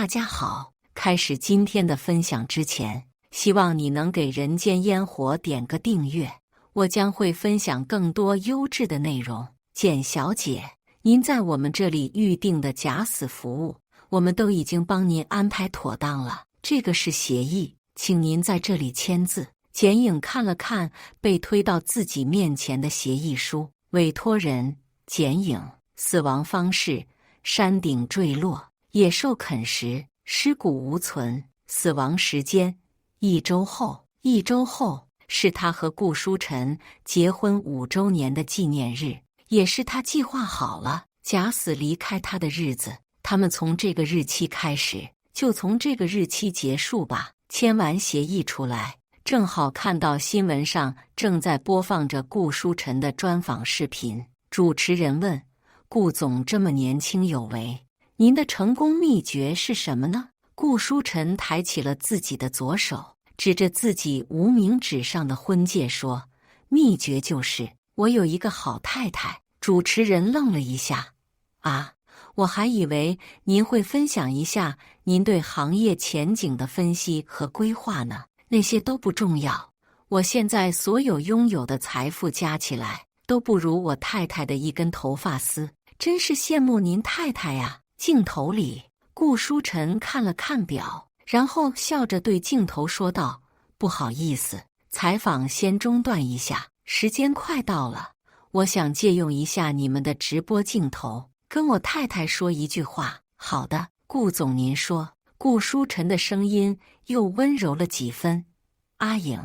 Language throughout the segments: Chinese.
大家好，开始今天的分享之前，希望你能给人间烟火点个订阅，我将会分享更多优质的内容。简小姐，您在我们这里预定的假死服务，我们都已经帮您安排妥当了，这个是协议，请您在这里签字。简影看了看被推到自己面前的协议书，委托人简影，死亡方式：山顶坠落，野兽啃食，尸骨无存，死亡时间1周后。1周后是他和顾书晨结婚5周年的纪念日，也是他计划好了假死离开他的日子。他们从这个日期开始，就从这个日期结束吧。签完协议出来，正好看到新闻上正在播放着顾书晨的专访视频。主持人问：顾总这么年轻有为，您的成功秘诀是什么呢？顾书晨抬起了自己的左手，指着自己无名指上的婚戒说：秘诀就是我有一个好太太。主持人愣了一下：啊，我还以为您会分享一下您对行业前景的分析和规划呢。那些都不重要，我现在所有拥有的财富加起来都不如我太太的一根头发丝，真是羡慕您太太呀。镜头里，顾书晨看了看表，然后笑着对镜头说道：不好意思，采访先中断一下，时间快到了，我想借用一下你们的直播镜头，跟我太太说一句话。好的，顾总您说。顾书晨的声音又温柔了几分：阿颖，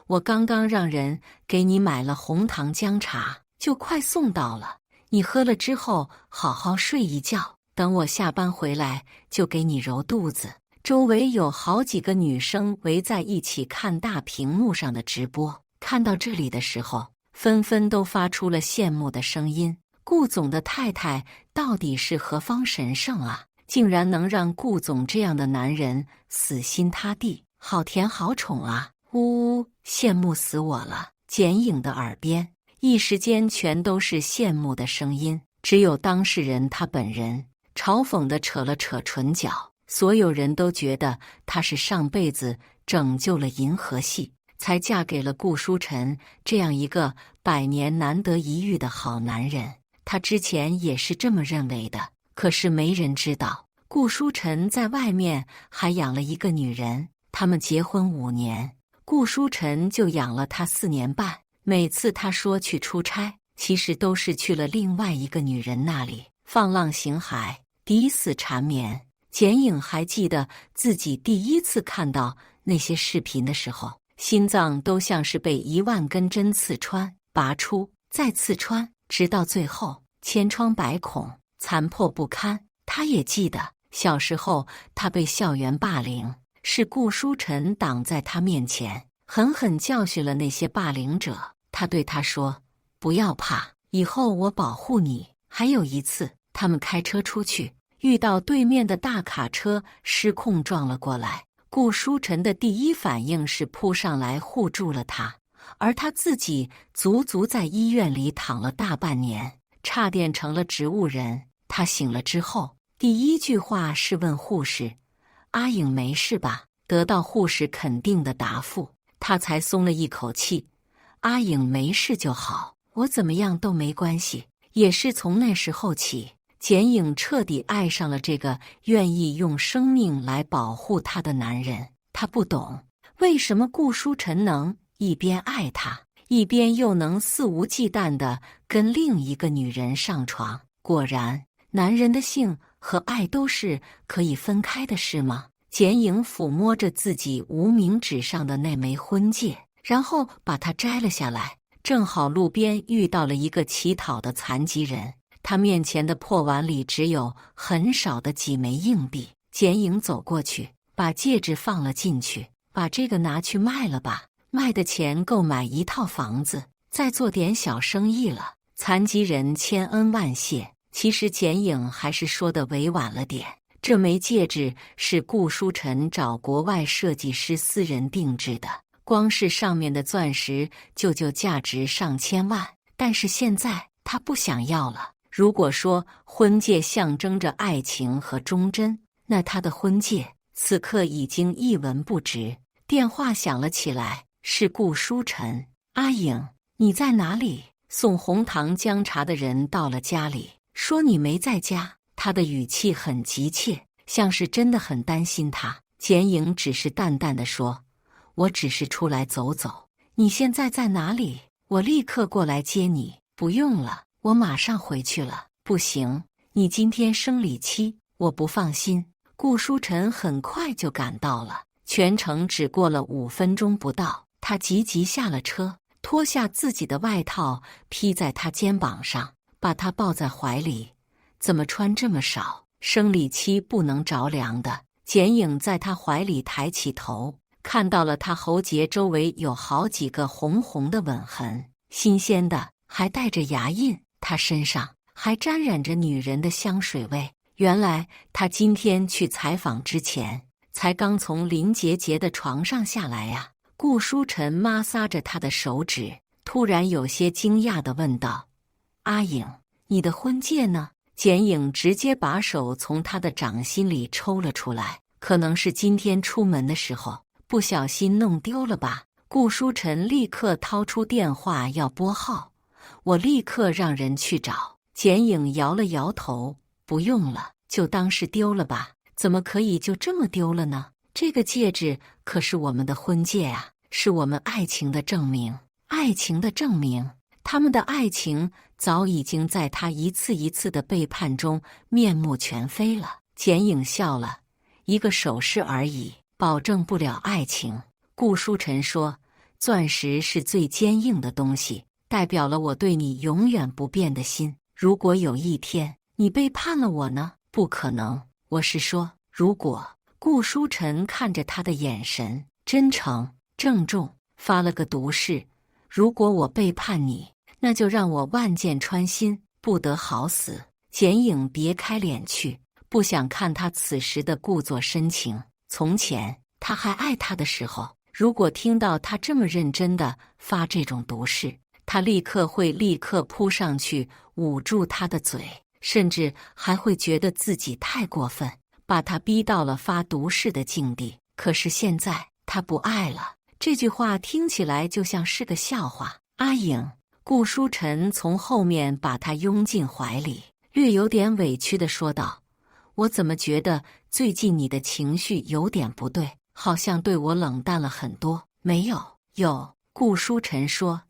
我刚刚让人给你买了红糖姜茶，就快送到了，你喝了之后好好睡一觉，等我下班回来就给你揉肚子。周围有好几个女生围在一起看大屏幕上的直播，看到这里的时候，纷纷都发出了羡慕的声音。顾总的太太到底是何方神圣啊，竟然能让顾总这样的男人死心塌地，好甜好宠啊！呜呜，羡慕死我了！简影的耳边一时间全都是羡慕的声音，只有当事人他本人嘲讽地扯了扯唇角。所有人都觉得他是上辈子拯救了银河系，才嫁给了顾书晨这样一个100年难得一遇的好男人。他之前也是这么认为的。可是没人知道，顾书晨在外面还养了一个女人。他们结婚5年，顾书晨就养了她4年半。每次他说去出差，其实都是去了另外一个女人那里，放浪形骸，抵死缠绵。简影还记得自己第一次看到那些视频的时候，心脏都像是被1万根针刺穿、拔出，再刺穿，直到最后千疮百孔，残破不堪。他也记得小时候他被校园霸凌，是顾书晨挡在他面前，狠狠教训了那些霸凌者。他对他说：不要怕，以后我保护你。还有一次，他们开车出去，遇到对面的大卡车失控撞了过来，顾书晨的第一反应是扑上来护住了他，而他自己足足在医院里躺了大半年，差点成了植物人。他醒了之后，第一句话是问护士：阿颖没事吧？得到护士肯定的答复，他才松了一口气。阿颖没事就好，我怎么样都没关系。也是从那时候起，简影彻底爱上了这个愿意用生命来保护她的男人。他不懂为什么顾书晨能一边爱他，一边又能肆无忌惮地跟另一个女人上床。果然，男人的性和爱都是可以分开的事吗？简影抚摸着自己无名指上的那枚婚戒，然后把它摘了下来。正好路边遇到了一个乞讨的残疾人，他面前的破碗里只有很少的几枚硬币。简影走过去，把戒指放了进去，把这个拿去卖了吧，卖的钱够买一套房子，再做点小生意了。残疾人千恩万谢。其实简影还是说的委婉了点，这枚戒指是顾书晨找国外设计师私人定制的，光是上面的钻石就价值上千万，但是现在他不想要了。如果说婚戒象征着爱情和忠贞，那他的婚戒此刻已经一文不值。电话响了起来，是顾书晨。阿颖，你在哪里？送红糖姜茶的人到了家里，说你没在家。他的语气很急切，像是真的很担心他。简颖只是淡淡的说：“我只是出来走走。你现在在哪里？我立刻过来接你。”不用了，我马上回去了。不行，你今天生理期，我不放心。顾书晨很快就赶到了，全程只过了5分钟不到。他急急下了车，脱下自己的外套披在他肩膀上，把他抱在怀里。怎么穿这么少？生理期不能着凉的。简颖在他怀里抬起头，看到了他喉结周围有好几个红红的吻痕，新鲜的，还带着牙印。他身上还沾染着女人的香水味。原来他今天去采访之前，才刚从林杰杰的床上下来呀。顾书晨摩挲着他的手指，突然有些惊讶地问道：“阿颖，你的婚戒呢？”简颖直接把手从他的掌心里抽了出来，可能是今天出门的时候不小心弄丢了吧。顾书晨立刻掏出电话要拨号，我立刻让人去找。简颖摇了摇头，不用了，就当是丢了吧。怎么可以就这么丢了呢？这个戒指可是我们的婚戒啊，是我们爱情的证明，爱情的证明。他们的爱情早已经在他一次一次的背叛中面目全非了。简颖笑了，一个首饰而已，保证不了爱情。顾书晨说，钻石是最坚硬的东西，代表了我对你永远不变的心。如果有一天你背叛了我呢？不可能，我是说，如果。顾书晨看着他的眼神真诚郑重，发了个毒誓，如果我背叛你，那就让我万箭穿心，不得好死。简颖别开脸去，不想看他此时的故作深情。从前他还爱他的时候，如果听到他这么认真的发这种毒誓，他立刻扑上去捂住他的嘴，甚至还会觉得自己太过分，把他逼到了发毒誓的境地。可是现在他不爱了，这句话听起来就像是个笑话。阿颖，顾书晨从后面把他拥进怀里，略有点委屈地说道：“我怎么觉得最近你的情绪有点不对，好像对我冷淡了很多。”没有。有。顾书晨说：“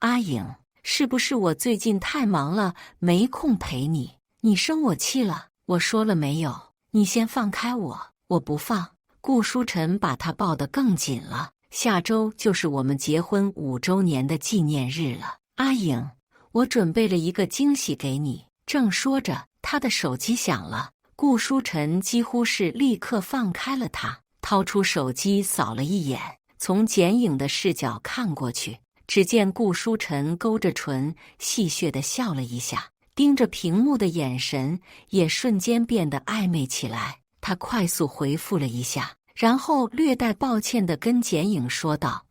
阿颖，是不是我最近太忙了，没空陪你？你生我气了？我说了没有？你先放开我。”我不放。顾书晨把他抱得更紧了。下周就是我们结婚5周年的纪念日了，阿颖，我准备了一个惊喜给你。正说着，他的手机响了。顾书晨几乎是立刻放开了他，掏出手机扫了一眼，从简颖的视角看过去，只见顾书晨勾着唇，戏谑地笑了一下，盯着屏幕的眼神也瞬间变得暧昧起来。他快速回复了一下，然后略带抱歉地跟简颖说道：“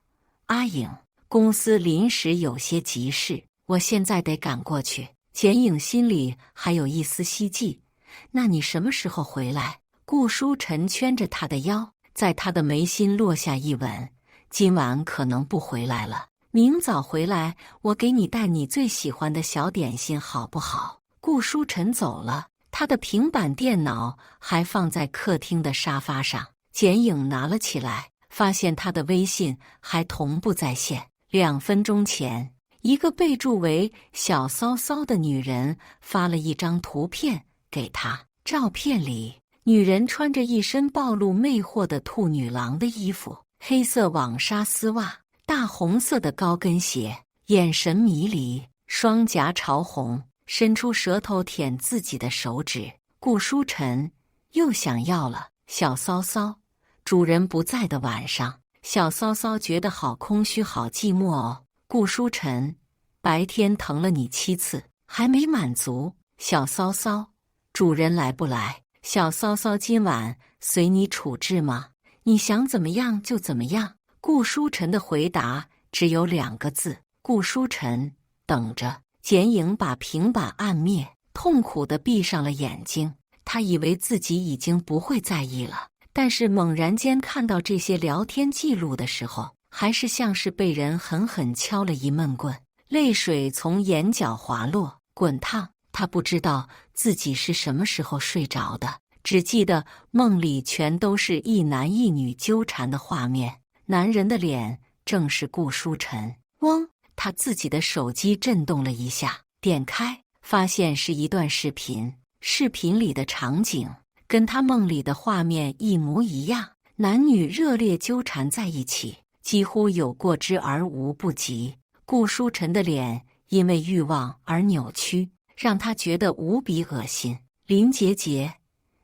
阿颖，公司临时有些急事，我现在得赶过去。”简颖心里还有一丝希冀，那你什么时候回来？顾书晨圈着他的腰，在他的眉心落下一吻。今晚可能不回来了，明早回来，我给你带你最喜欢的小点心，好不好？顾书晨走了，他的平板电脑还放在客厅的沙发上。简颖拿了起来，发现他的微信还同步在线。2分钟前，一个备注为小骚骚的女人发了一张图片给他。照片里，女人穿着一身暴露魅惑的兔女郎的衣服，黑色网纱丝袜，大红色的高跟鞋，眼神迷离，双颊潮红，伸出舌头舔自己的手指。顾书晨又想要了。小骚骚，主人不在的晚上，小骚骚觉得好空虚，好寂寞哦。顾书晨，白天疼了你7次，还没满足。小骚骚，主人来不来？小骚骚，今晚随你处置吗？你想怎么样就怎么样。顾书晨的回答只有2个字：顾书晨，等着。简颖把平板按灭，痛苦地闭上了眼睛。他以为自己已经不会在意了，但是猛然间看到这些聊天记录的时候，还是像是被人狠狠敲了一闷棍，泪水从眼角滑落，滚烫。他不知道自己是什么时候睡着的，只记得梦里全都是一男一女纠缠的画面，男人的脸正是顾书晨。嗡，他自己的手机震动了一下，点开发现是一段视频，视频里的场景跟他梦里的画面一模一样，男女热烈纠缠在一起，几乎有过之而无不及。顾书晨的脸因为欲望而扭曲，让他觉得无比恶心。林杰杰，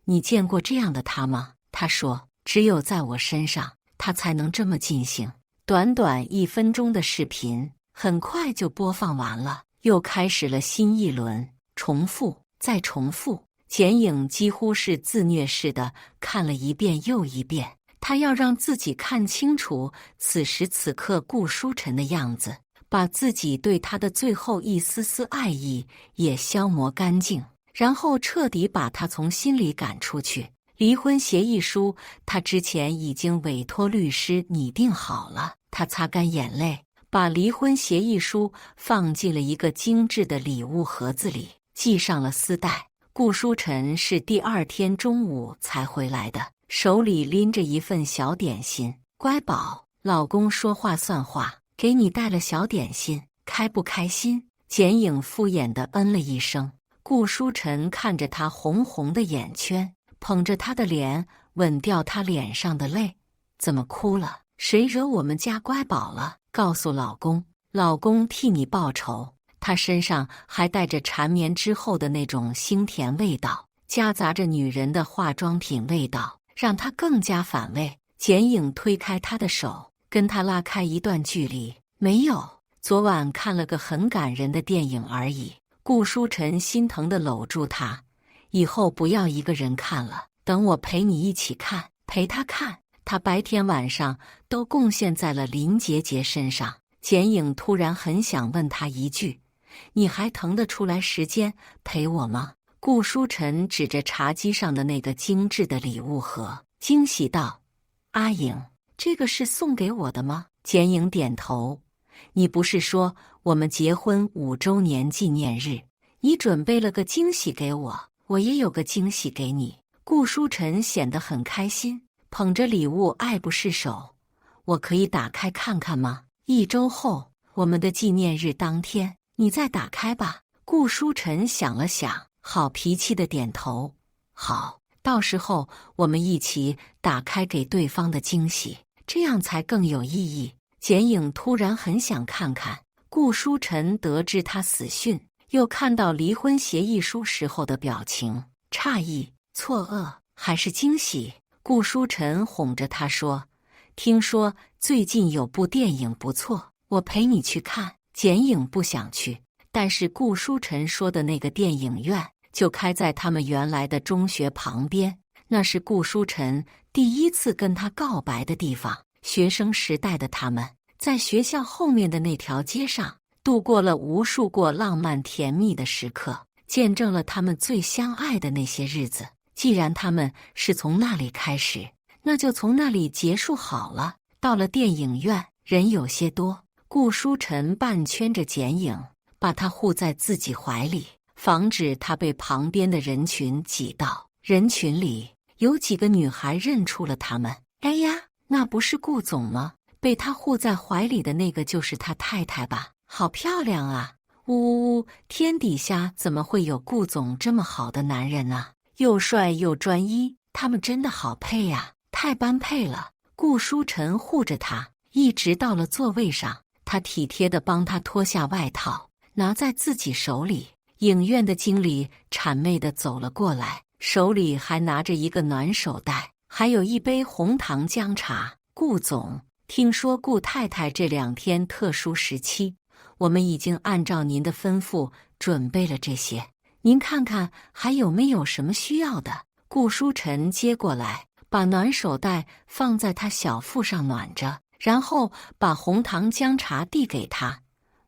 你见过这样的他吗？他说，只有在我身上，他才能这么尽兴。短短1分钟的视频很快就播放完了，又开始了新一轮，重复再重复。剪影几乎是自虐似的看了一遍又一遍，他要让自己看清楚此时此刻顾书晨的样子，把自己对他的最后一丝丝爱意也消磨干净，然后彻底把他从心里赶出去。离婚协议书他之前已经委托律师拟定好了，他擦干眼泪，把离婚协议书放进了一个精致的礼物盒子里，系上了丝带。顾书晨是第2天中午才回来的，手里拎着一份小点心。乖宝，老公说话算话，给你带了小点心，开不开心？剪影敷衍地嗯了一声。顾书晨看着他红红的眼圈，捧着他的脸，吻掉他脸上的泪。怎么哭了？谁惹我们家乖宝了？告诉老公，老公替你报仇。他身上还带着缠绵之后的那种腥甜味道，夹杂着女人的化妆品味道，让他更加反胃。剪影推开他的手，跟他拉开一段距离。没有，昨晚看了个很感人的电影而已。顾书晨心疼地搂住他，以后不要一个人看了，等我陪你一起看，陪他看。他白天晚上都贡献在了林杰杰身上。剪影突然很想问他一句，你还腾得出来时间陪我吗？顾书晨指着茶几上的那个精致的礼物盒，惊喜道，阿影，这个是送给我的吗？剪影点头，你不是说我们结婚5周年纪念日，你准备了个惊喜给我，我也有个惊喜给你。顾书晨显得很开心，捧着礼物爱不释手。我可以打开看看吗？1周后，我们的纪念日当天，你再打开吧。顾书晨想了想，好脾气的点头。好，到时候我们一起打开给对方的惊喜，这样才更有意义。剪影突然很想看看顾书晨得知他死讯，又看到离婚协议书时候的表情，诧异、错愕还是惊喜。顾书晨哄着他说，听说最近有部电影不错，我陪你去看。剪影不想去，但是顾书晨说的那个电影院就开在他们原来的中学旁边，那是顾书晨第一次跟他告白的地方。学生时代的他们，在学校后面的那条街上，度过了无数过浪漫甜蜜的时刻，见证了他们最相爱的那些日子。既然他们是从那里开始，那就从那里结束好了。到了电影院，人有些多，顾书晨半圈着剪影，把他护在自己怀里，防止他被旁边的人群挤到。人群里有几个女孩认出了他们。哎呀，那不是顾总吗？被他护在怀里的那个就是他太太吧？好漂亮啊！呜呜呜，天底下怎么会有顾总这么好的男人啊？又帅又专一，他们真的好配呀，太般配了。顾书晨护着他，一直到了座位上，他体贴地帮他脱下外套，拿在自己手里。影院的经理谄媚地走了过来，手里还拿着一个暖手袋，还有一杯红糖姜茶。顾总，听说顾太太这2天特殊时期，我们已经按照您的吩咐准备了这些，您看看还有没有什么需要的？顾书晨接过来，把暖手袋放在他小腹上暖着，然后把红糖姜茶递给他，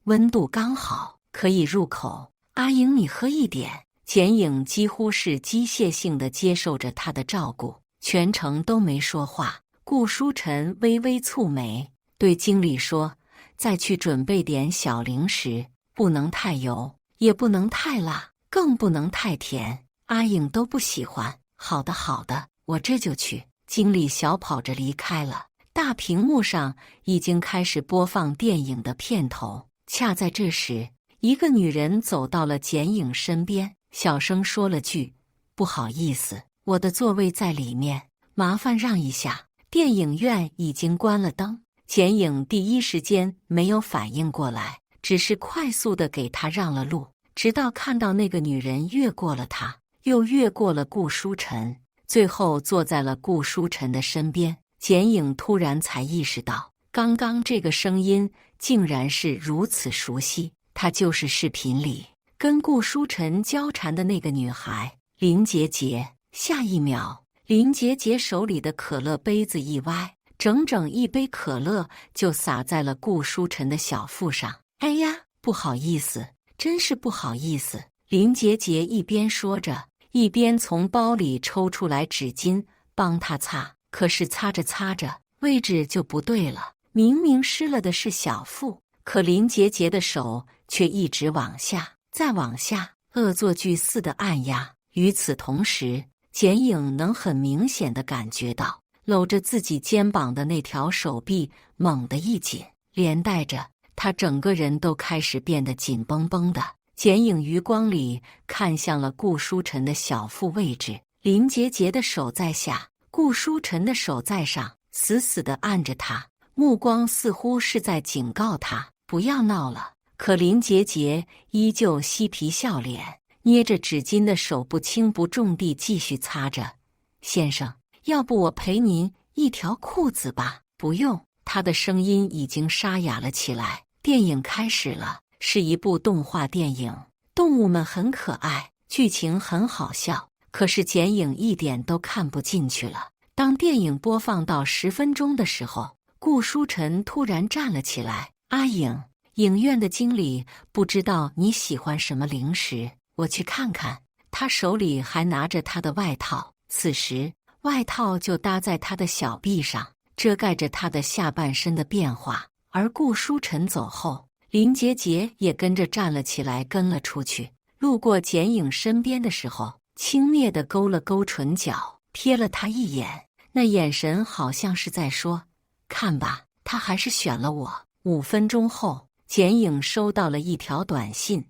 温度刚好，可以入口。阿莹，你喝一点。简影几乎是机械性地接受着他的照顾，全程都没说话。顾书晨微微蹙眉，对经理说：“再去准备点小零食，不能太油，也不能太辣，更不能太甜，阿影都不喜欢。”“好的，好的，我这就去。”经理小跑着离开了。大屏幕上已经开始播放电影的片头。恰在这时，一个女人走到了简影身边，小声说了句：“不好意思，我的座位在里面，麻烦让一下。”电影院已经关了灯，简影第一时间没有反应过来，只是快速地给他让了路，直到看到那个女人越过了他，又越过了顾书晨，最后坐在了顾书晨的身边。简影突然才意识到，刚刚这个声音竟然是如此熟悉，她就是视频里跟顾书晨交缠的那个女孩林杰杰。下一秒，林杰杰手里的可乐杯子一歪，整整一杯可乐就洒在了顾书晨的小腹上。“哎呀，不好意思，真是不好意思。”林杰杰一边说着，一边从包里抽出来纸巾帮他擦。可是擦着擦着，位置就不对了，明明湿了的是小腹，可林杰杰的手却一直往下，再往下，恶作剧似的按压。与此同时，简影能很明显地感觉到搂着自己肩膀的那条手臂猛地一紧，连带着他整个人都开始变得紧绷绷的。简影余光里看向了顾书晨的小腹位置，林杰杰的手在下，顾书晨的手在上，死死地按着他，目光似乎是在警告他不要闹了。可林杰杰依旧嬉皮笑脸，捏着纸巾的手不轻不重地继续擦着。“先生，要不我赔您一条裤子吧？”“不用。”他的声音已经沙哑了起来。电影开始了，是一部动画电影，动物们很可爱，剧情很好笑，可是简影一点都看不进去了。当电影播放到10分钟的时候，顾书晨突然站了起来：“阿影，影院的经理不知道你喜欢什么零食，我去看看。”他手里还拿着他的外套，此时外套就搭在他的小臂上，遮盖着他的下半身的变化。而顾书晨走后，林杰杰也跟着站了起来，跟了出去。路过简影身边的时候，轻蔑地勾了勾唇角，瞥了他一眼，那眼神好像是在说：“看吧，他还是选了我。”5分钟后，简影收到了一条短信：“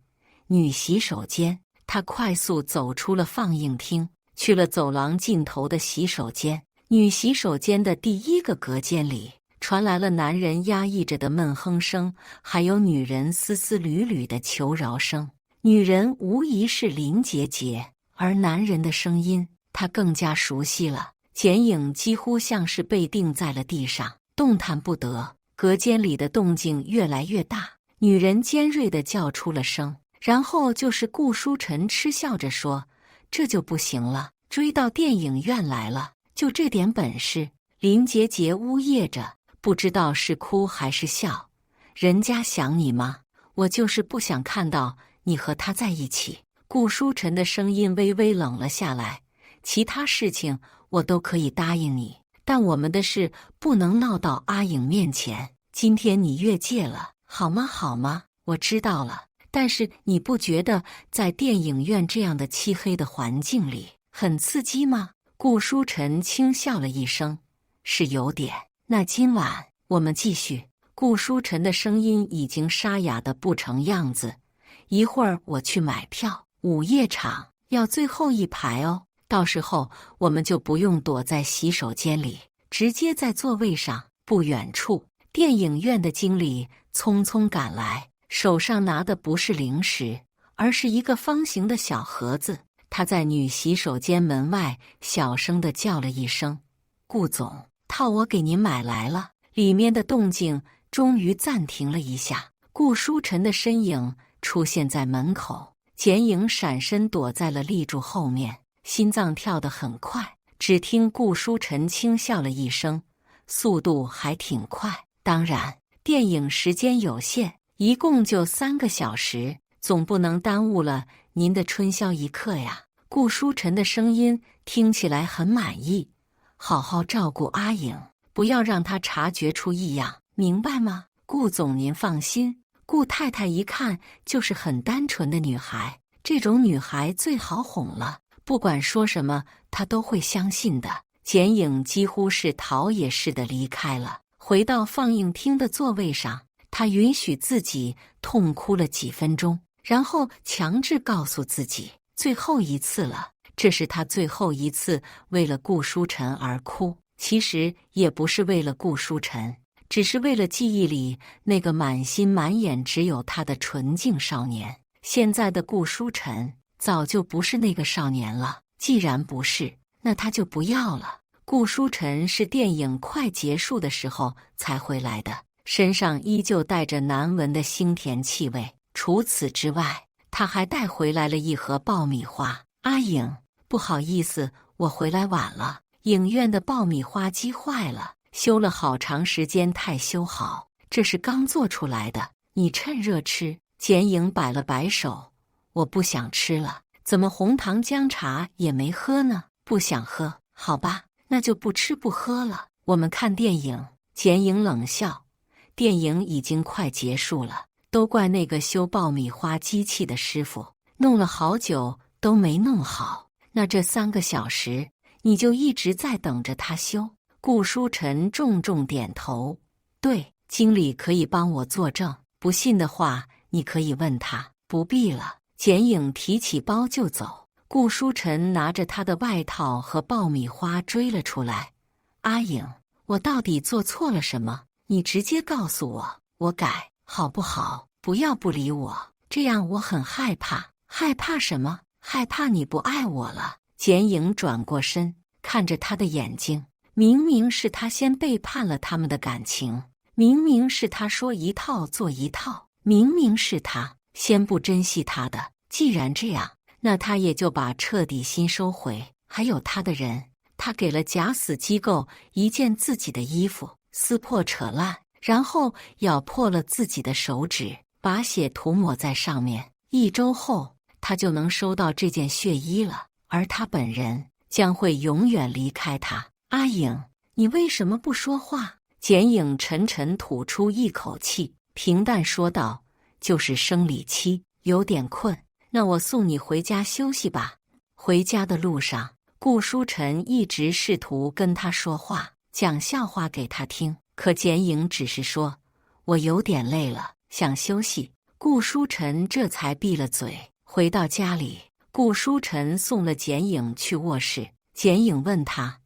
女洗手间。”他快速走出了放映厅，去了走廊尽头的洗手间。女洗手间的第一个隔间里，传来了男人压抑着的闷哼声，还有女人丝丝缕缕的求饶声。女人无疑是林杰杰，而男人的声音他更加熟悉了。简影几乎像是被钉在了地上，动弹不得。隔间里的动静越来越大，女人尖锐地叫出了声，然后就是顾书晨嗤笑着说：“这就不行了，追到电影院来了，就这点本事。”林杰杰呜咽着，不知道是哭还是笑。“人家想你吗？我就是不想看到你和他在一起。”顾书晨的声音微微冷了下来：“其他事情我都可以答应你，但我们的事不能闹到阿影面前。今天你越界了，好吗？好吗？我知道了。但是你不觉得在电影院这样的漆黑的环境里很刺激吗？”顾书晨轻笑了一声：“是有点。那今晚我们继续。”顾书晨的声音已经沙哑得不成样子：“一会儿我去买票，午夜场要最后一排哦。到时候我们就不用躲在洗手间里，直接在座位上。”不远处，电影院的经理匆匆赶来，手上拿的不是零食，而是一个方形的小盒子。他在女洗手间门外小声地叫了一声：“顾总，套我给您买来了。”里面的动静终于暂停了一下，顾书晨的身影出现在门口，简影闪身躲在了立柱后面，心脏跳得很快。只听顾书晨轻笑了一声，速度还挺快。当然，电影时间有限，一共就3个小时，总不能耽误了您的春宵一刻呀。顾书晨的声音听起来很满意。好好照顾阿颖，不要让她察觉出异样，明白吗？顾总您放心，顾太太一看就是很单纯的女孩，这种女孩最好哄了，不管说什么她都会相信的。简颖几乎是逃也似的离开了，回到放映厅的座位上，她允许自己痛哭了几分钟，然后强制告诉自己最后一次了，这是她最后一次为了顾书晨而哭。其实也不是为了顾书晨，只是为了记忆里那个满心满眼只有他的纯净少年。现在的顾书晨早就不是那个少年了，既然不是，那他就不要了。顾书晨是电影快结束的时候才回来的，身上依旧带着难闻的腥甜气味。除此之外，他还带回来了一盒爆米花。阿颖，不好意思，我回来晚了，影院的爆米花机坏了，修了好长时间才修好，这是刚做出来的，你趁热吃。简颖摆了摆手，我不想吃了，怎么红糖姜茶也没喝呢？不想喝，好吧，那就不吃不喝了，我们看电影。简颖冷笑，电影已经快结束了，都怪那个修爆米花机器的师傅，弄了好久都没弄好，那这3个小时你就一直在等着他修。顾书晨重重点头，对，经理可以帮我作证，不信的话你可以问他。不必了。简颖提起包就走，顾书晨拿着他的外套和爆米花追了出来。阿颖，我到底做错了什么？你直接告诉我，我改，好不好？不要不理我，这样我很害怕。害怕什么？害怕你不爱我了。简颖转过身，看着他的眼睛，明明是他先背叛了他们的感情，明明是他说一套做一套，明明是他先不珍惜他的。既然这样，那他也就把彻底心收回。还有他的人，他给了假死机构一件自己的衣服，撕破扯烂，然后咬破了自己的手指，把血涂抹在上面。1周后，他就能收到这件血衣了，而他本人将会永远离开他。阿颖，你为什么不说话？简颖沉沉吐出一口气，平淡说道，就是生理期，有点困，那我送你回家休息吧。回家的路上，顾书晨一直试图跟他说话，讲笑话给他听，可简颖只是说，我有点累了，想休息。顾书晨这才闭了嘴。回到家里，顾书晨送了简颖去卧室。简颖问他，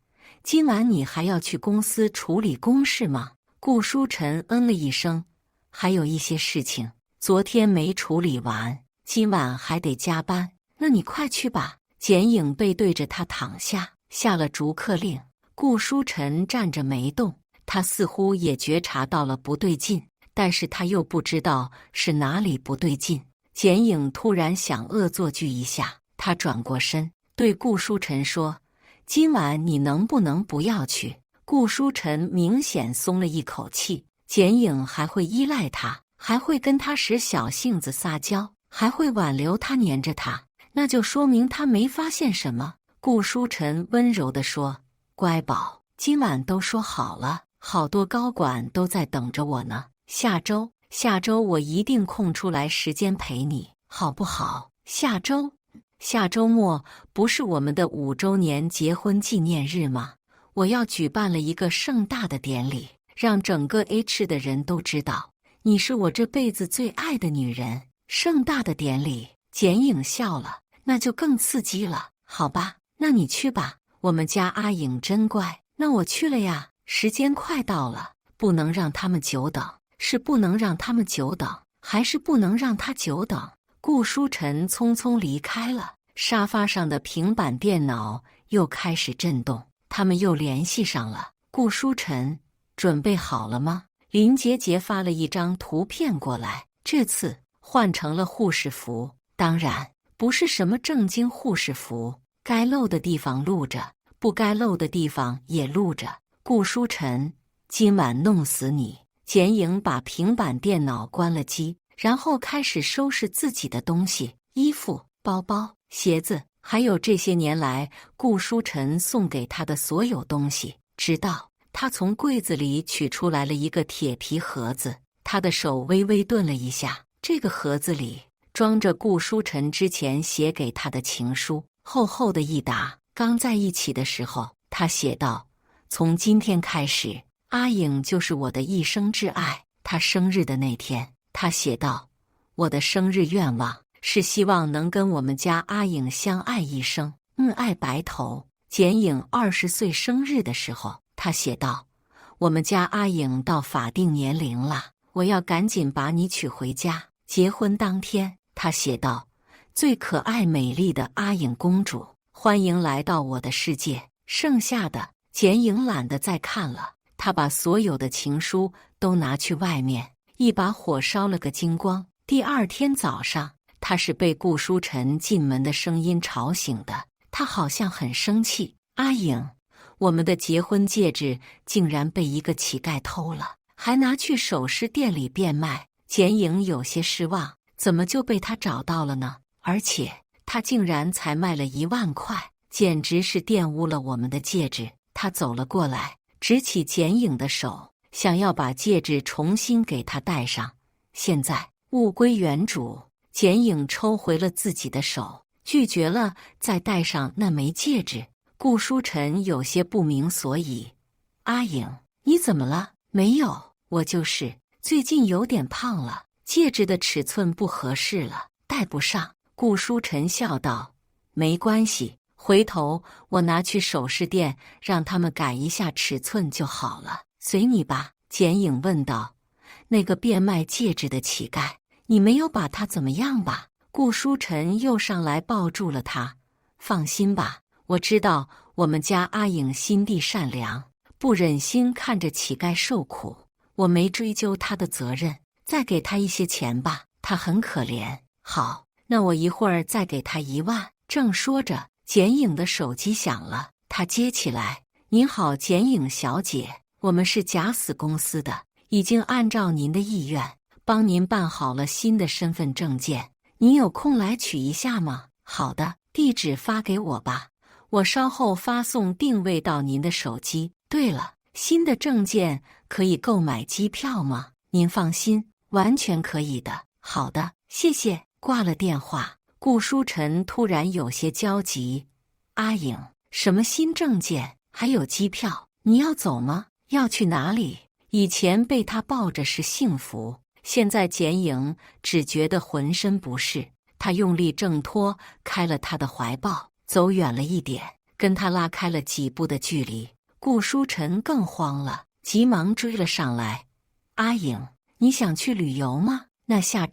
今晚你还要去公司处理公事吗？顾书晨嗯了一声，还有一些事情昨天没处理完，今晚还得加班。那你快去吧。简颖背对着他躺下，下了逐客令。顾书晨站着没动，他似乎也觉察到了不对劲，但是他又不知道是哪里不对劲。简颖突然想恶作剧一下，他转过身对顾书晨说，今晚你能不能不要去？顾书晨明显松了一口气，简颖还会依赖他，还会跟他使小性子撒娇，还会挽留他黏着他，那就说明他没发现什么。顾书晨温柔地说，乖宝，今晚都说好了，好多高管都在等着我呢，下周我一定空出来时间陪你，好不好？下周末不是我们的5周年结婚纪念日吗？我要举办了一个盛大的典礼，让整个 H 的人都知道你是我这辈子最爱的女人。盛大的典礼。简颖笑了，那就更刺激了。好吧，那你去吧。我们家阿颖真乖。那我去了呀，时间快到了，不能让他们久等。是不能让他们久等，还是不能让他久等？顾书晨匆匆离开了，沙发上的平板电脑又开始震动，他们又联系上了。顾书晨，准备好了吗？林杰杰发了一张图片过来，这次换成了护士服，当然不是什么正经护士服，该露的地方露着，不该露的地方也露着。顾书晨，今晚弄死你！简颖把平板电脑关了机，然后开始收拾自己的东西，衣服、包包、鞋子，还有这些年来顾书晨送给他的所有东西，直到他从柜子里取出来了一个铁皮盒子，他的手微微顿了一下。这个盒子里装着顾书晨之前写给他的情书，厚厚的一沓。刚在一起的时候，他写道：从今天开始，阿颖就是我的一生挚爱。他生日的那天，他写道：我的生日愿望是希望能跟我们家阿颖相爱一生，恩爱白头。简颖20岁生日的时候，他写道：我们家阿颖到法定年龄了，我要赶紧把你娶回家。结婚当天，他写道：最可爱美丽的阿颖公主，欢迎来到我的世界。剩下的简颖懒得再看了，他把所有的情书都拿去外面，一把火烧了个精光。第二天早上，他是被顾书晨进门的声音吵醒的。他好像很生气：阿颖，我们的结婚戒指竟然被一个乞丐偷了，还拿去首饰店里变卖。简颖有些失望，怎么就被他找到了呢？而且他竟然才卖了1万块，简直是玷污了我们的戒指。他走了过来，执起简颖的手，想要把戒指重新给他戴上。现在物归原主，简颖抽回了自己的手，拒绝了再戴上那枚戒指。顾书晨有些不明所以：阿颖，你怎么了？没有，我就是最近有点胖了，戒指的尺寸不合适了，戴不上。顾书晨笑道：没关系，回头我拿去首饰店让他们改一下尺寸就好了，随你吧。简颖问道：那个变卖戒指的乞丐，你没有把他怎么样吧？顾书晨又上来抱住了他：放心吧，我知道我们家阿颖心地善良，不忍心看着乞丐受苦，我没追究他的责任，再给他一些钱吧，他很可怜。好，那我一会儿再给他1万。正说着，简颖的手机响了，他接起来：您好，简颖小姐，我们是假死公司的，已经按照您的意愿帮您办好了新的身份证件，您有空来取一下吗？好的，地址发给我吧，我稍后发送定位到您的手机。对了，新的证件可以购买机票吗？您放心，完全可以的。好的，谢谢。挂了电话，顾书晨突然有些焦急：阿颖，什么新证件？还有机票？你要走吗？要去哪里？以前被他抱着是幸福，现在简颖只觉得浑身不适。他用力挣脱开了他的怀抱，走远了一点，跟他拉开了几步的距离。顾书晨更慌了，急忙追了上来：阿颖，你想去旅游吗？那下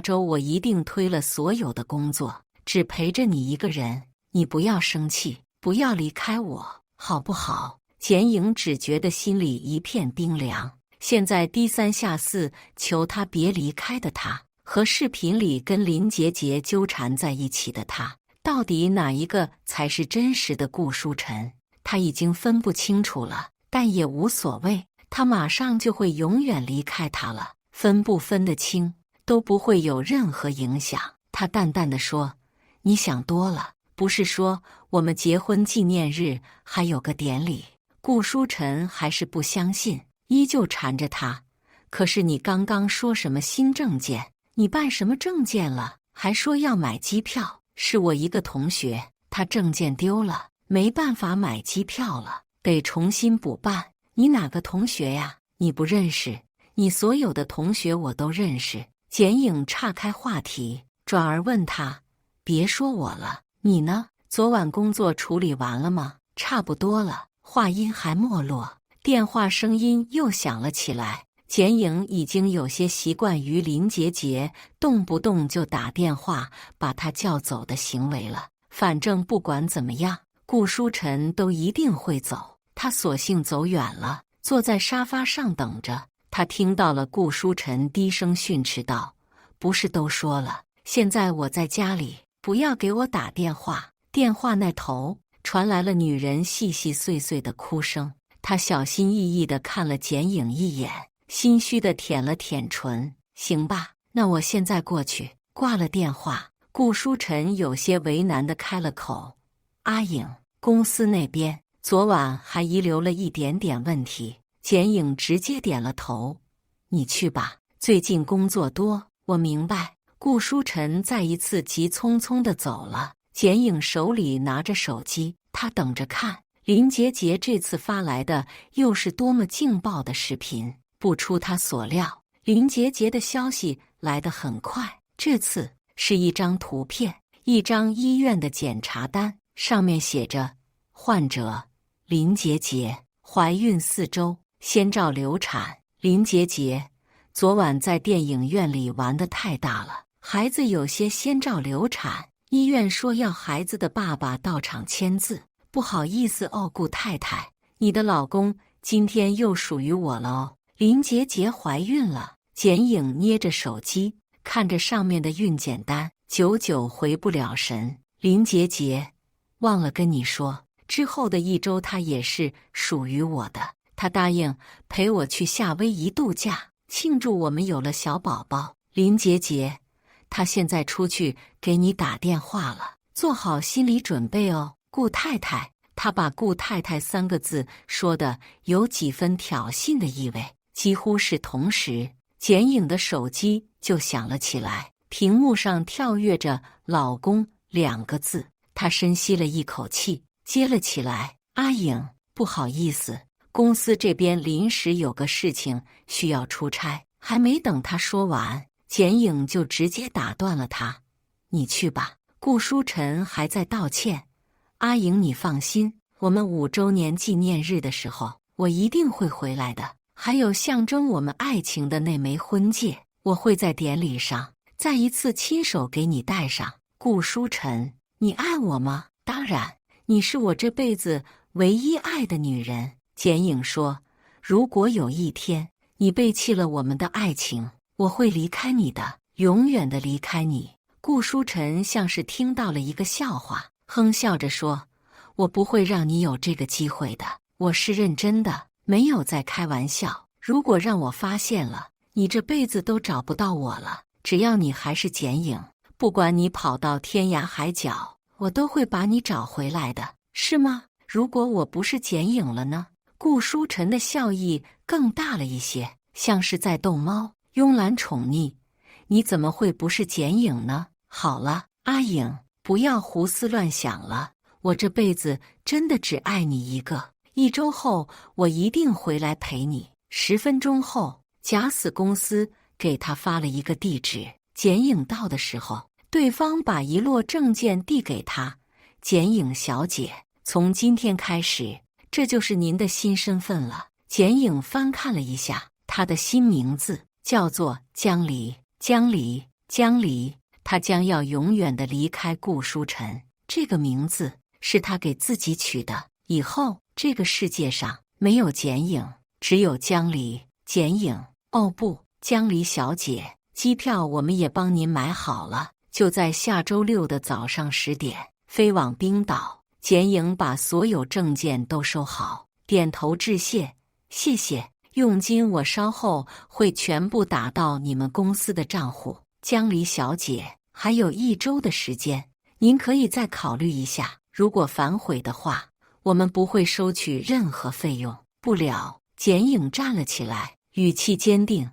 周我一定推了所有的工作，只陪着你一个人。你不要生气，不要离开我，好不好？简颖只觉得心里一片冰凉。现在低三下四求他别离开的他，和视频里跟林杰杰纠缠在一起的他，到底哪一个才是真实的顾书晨？他已经分不清楚了，但也无所谓，他马上就会永远离开他了，分不分得清都不会有任何影响。他淡淡地说：你想多了，不是说我们结婚纪念日还有个典礼？顾书晨还是不相信，依旧缠着他：可是你刚刚说什么新证件？你办什么证件了？还说要买机票？是我一个同学，他证件丢了，没办法买机票了，得重新补办。你哪个同学呀？你不认识？你所有的同学我都认识。简颖岔开话题，转而问他：别说我了，你呢？昨晚工作处理完了吗？差不多了。话音还没落，电话声音又响了起来。简颖已经有些习惯于林杰杰动不动就打电话把他叫走的行为了。反正不管怎么样，顾书晨都一定会走。他索性走远了，坐在沙发上等着。他听到了顾书晨低声训斥道：不是都说了，现在我在家里，不要给我打电话。电话那头传来了女人细细碎碎的哭声。他小心翼翼地看了简颖一眼，心虚地舔了舔唇：行吧，那我现在过去。挂了电话，顾书晨有些为难地开了口：“阿颖，公司那边昨晚还遗留了一点点问题。”简颖直接点了头：“你去吧，最近工作多，我明白。”顾书晨再一次急匆匆地走了。简颖手里拿着手机，他等着看林杰杰这次发来的又是多么劲爆的视频。不出他所料，林杰杰的消息来得很快，这次是一张图片，一张医院的检查单，上面写着：患者林杰杰，怀孕4周，先兆流产。林杰杰昨晚在电影院里玩得太大了，孩子有些先兆流产，医院说要孩子的爸爸到场签字。不好意思哦，顾太太，你的老公今天又属于我了哦。林杰杰怀孕了。简颖捏着手机，看着上面的孕检单，久久回不了神。林杰杰，忘了跟你说，之后的1周他也是属于我的。他答应陪我去夏威夷度假，庆祝我们有了小宝宝。林杰杰，他现在出去给你打电话了，做好心理准备哦。顾太太，他把顾太太3个字说的有几分挑衅的意味。几乎是同时，简颖的手机就响了起来，屏幕上跳跃着老公2个字。他深吸了一口气，接了起来：阿颖，不好意思，公司这边临时有个事情需要出差。还没等他说完，简颖就直接打断了他：你去吧。顾书晨还在道歉：阿颖，你放心，我们5周年纪念日的时候，我一定会回来的。还有象征我们爱情的那枚婚戒，我会在典礼上再一次亲手给你戴上。顾书晨，你爱我吗？当然，你是我这辈子唯一爱的女人。简颖说，如果有一天你背弃了我们的爱情，我会离开你的，永远的离开你。顾书晨像是听到了一个笑话，哼笑着说，我不会让你有这个机会的，我是认真的，没有在开玩笑。如果让我发现了，你这辈子都找不到我了。只要你还是简颖，不管你跑到天涯海角，我都会把你找回来的，是吗？如果我不是简颖了呢？顾书晨的笑意更大了一些，像是在逗猫，慵懒宠溺。你怎么会不是简颖呢？好了，阿颖，不要胡思乱想了，我这辈子真的只爱你一个。1周后，我一定回来陪你。10分钟后，假死公司给他发了一个地址。简颖到的时候，对方把一摞证件递给他。简颖小姐，从今天开始，这就是您的新身份了。简颖翻看了一下，她的新名字叫做江离。江离，江离，她将要永远的离开顾书晨。这个名字是她给自己取的，以后这个世界上没有简颖，只有江离。简颖，哦不，江离小姐，机票我们也帮您买好了，就在下周6的早上10点飞往冰岛。简颖把所有证件都收好，点头致谢：谢谢，佣金我稍后会全部打到你们公司的账户。江离小姐，还有1周的时间，您可以再考虑一下，如果反悔的话，我们不会收取任何费用。不了，简颖站了起来，语气坚定：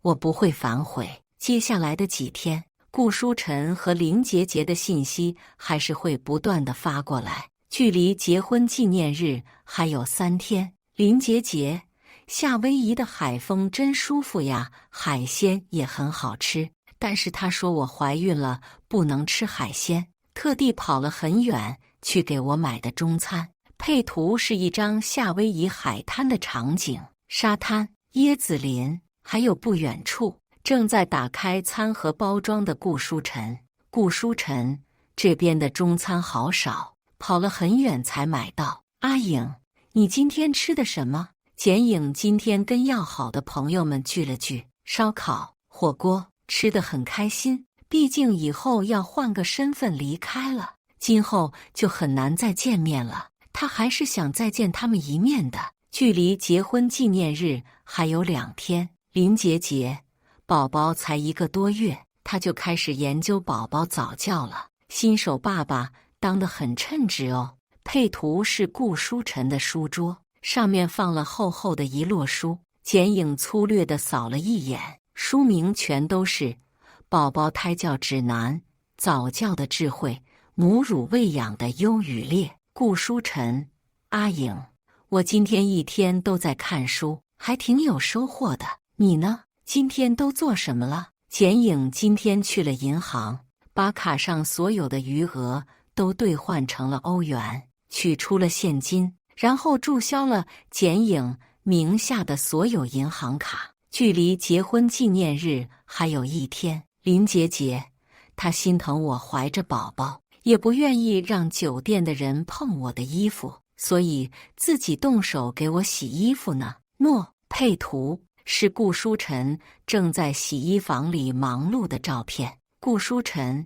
我不会反悔。接下来的几天，顾书晨和林杰杰的信息还是会不断的发过来。距离结婚纪念日还有3天。林杰杰，夏威夷的海风真舒服呀，海鲜也很好吃，但是他说我怀孕了，不能吃海鲜，特地跑了很远去给我买的中餐。配图是一张夏威夷海滩的场景，沙滩、椰子林，还有不远处正在打开餐盒包装的顾书晨。顾书晨，这边的中餐好少，跑了很远才买到。阿颖，你今天吃的什么？简颖今天跟要好的朋友们聚了聚，烧烤、火锅，吃得很开心。毕竟以后要换个身份离开了，今后就很难再见面了。他还是想再见他们一面的。距离结婚纪念日还有2天。林杰杰，宝宝才1个多月，他就开始研究宝宝早教了。新手爸爸当得很称职哦。配图是顾书晨的书桌，上面放了厚厚的一摞书。剪影粗略地扫了一眼，书名全都是《宝宝胎教指南》《早教的智慧》《母乳喂养的优与劣》。顾书晨：阿颖，我今天一天都在看书，还挺有收获的。你呢？今天都做什么了？剪影今天去了银行，把卡上所有的余额都兑换成了欧元，取出了现金，然后注销了剪影名下的所有银行卡。距离结婚纪念日还有一天，林杰杰，他心疼我怀着宝宝，也不愿意让酒店的人碰我的衣服，所以自己动手给我洗衣服呢。配图是顾书晨正在洗衣房里忙碌的照片。顾书晨：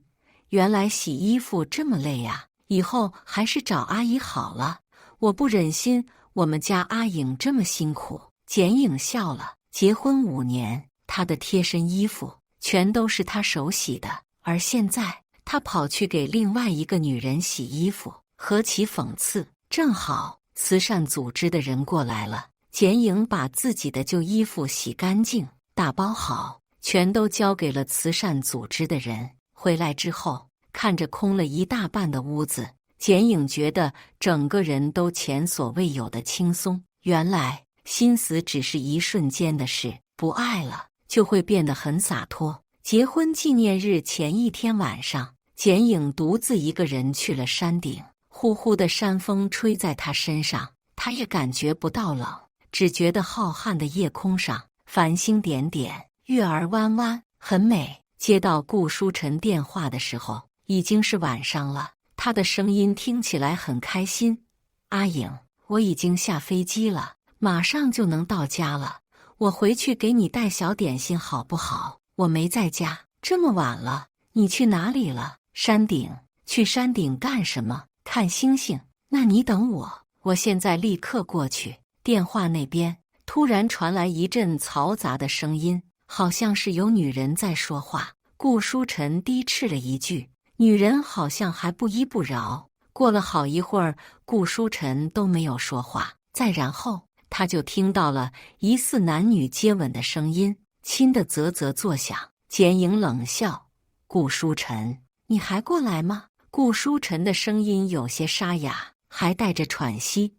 原来洗衣服这么累呀，以后还是找阿姨好了，我不忍心我们家阿颖这么辛苦。剪影笑了，结婚5年，她的贴身衣服全都是她手洗的，而现在她跑去给另外一个女人洗衣服，何其讽刺！正好慈善组织的人过来了，剪影把自己的旧衣服洗干净，打包好，全都交给了慈善组织的人。回来之后，看着空了一大半的屋子，剪影觉得整个人都前所未有的轻松。原来心死只是一瞬间的事，不爱了就会变得很洒脱。结婚纪念日前一天晚上，剪影独自一个人去了山顶，呼呼的山风吹在她身上，她也感觉不到冷，只觉得浩瀚的夜空上繁星点点，月儿弯弯，很美。接到顾书晨电话的时候，已经是晚上了。他的声音听起来很开心：阿颖，我已经下飞机了，马上就能到家了，我回去给你带小点心好不好？我没在家，这么晚了，你去哪里了？山顶。去山顶干什么？看星星。那你等我，我现在立刻过去。电话那边突然传来一阵嘈杂的声音，好像是有女人在说话。顾书晨低斥了一句，女人好像还不依不饶。过了好一会儿，顾书晨都没有说话，再然后他就听到了疑似男女接吻的声音，亲得啧啧作响。剪影冷笑：顾书晨，你还过来吗？顾书晨的声音有些沙哑，还带着喘息：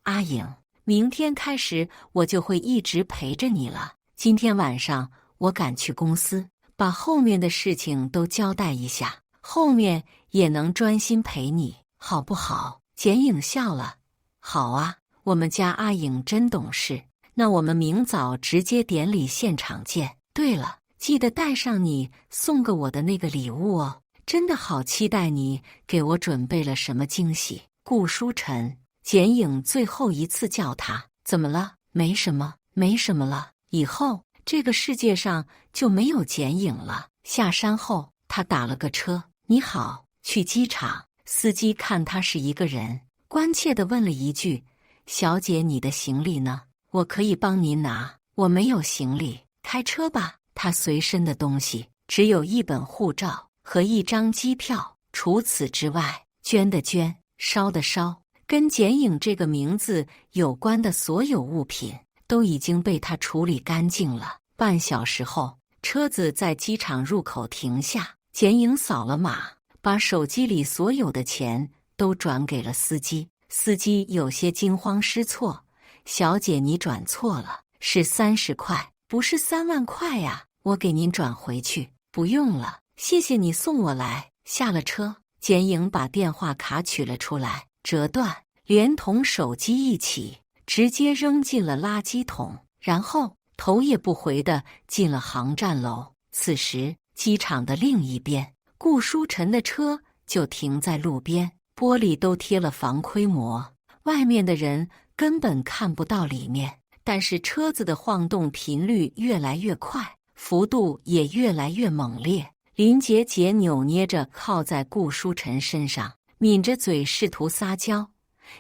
阿颖，明天开始我就会一直陪着你了。今天晚上我赶去公司，把后面的事情都交代一下，后面也能专心陪你，好不好？剪影笑了：好啊，我们家阿颖真懂事，那我们明早直接典礼现场见。对了，记得带上你送给我的那个礼物哦，真的好期待你给我准备了什么惊喜。顾书晨，剪影最后一次叫他：怎么了？没什么，没什么了，以后这个世界上就没有剪影了。下山后，他打了个车：你好，去机场。司机看他是一个人，关切地问了一句：小姐，你的行李呢？我可以帮您拿。我没有行李，开车吧。他随身的东西只有一本护照和一张机票，除此之外，捐的捐，烧的烧，跟剪影这个名字有关的所有物品都已经被他处理干净了。半小时后，车子在机场入口停下，剪影扫了码，把手机里所有的钱都转给了司机。司机有些惊慌失措：小姐，你转错了，是30块，不是3万块呀，我给您转回去。不用了，谢谢你送我来。下了车，剪影把电话卡取了出来，折断，连同手机一起直接扔进了垃圾桶，然后头也不回地进了航站楼。此时，机场的另一边，顾书晨的车就停在路边，玻璃都贴了防窥膜，外面的人根本看不到里面。但是车子的晃动频率越来越快，幅度也越来越猛烈。林杰杰扭捏着靠在顾书晨身上，抿着嘴试图撒娇：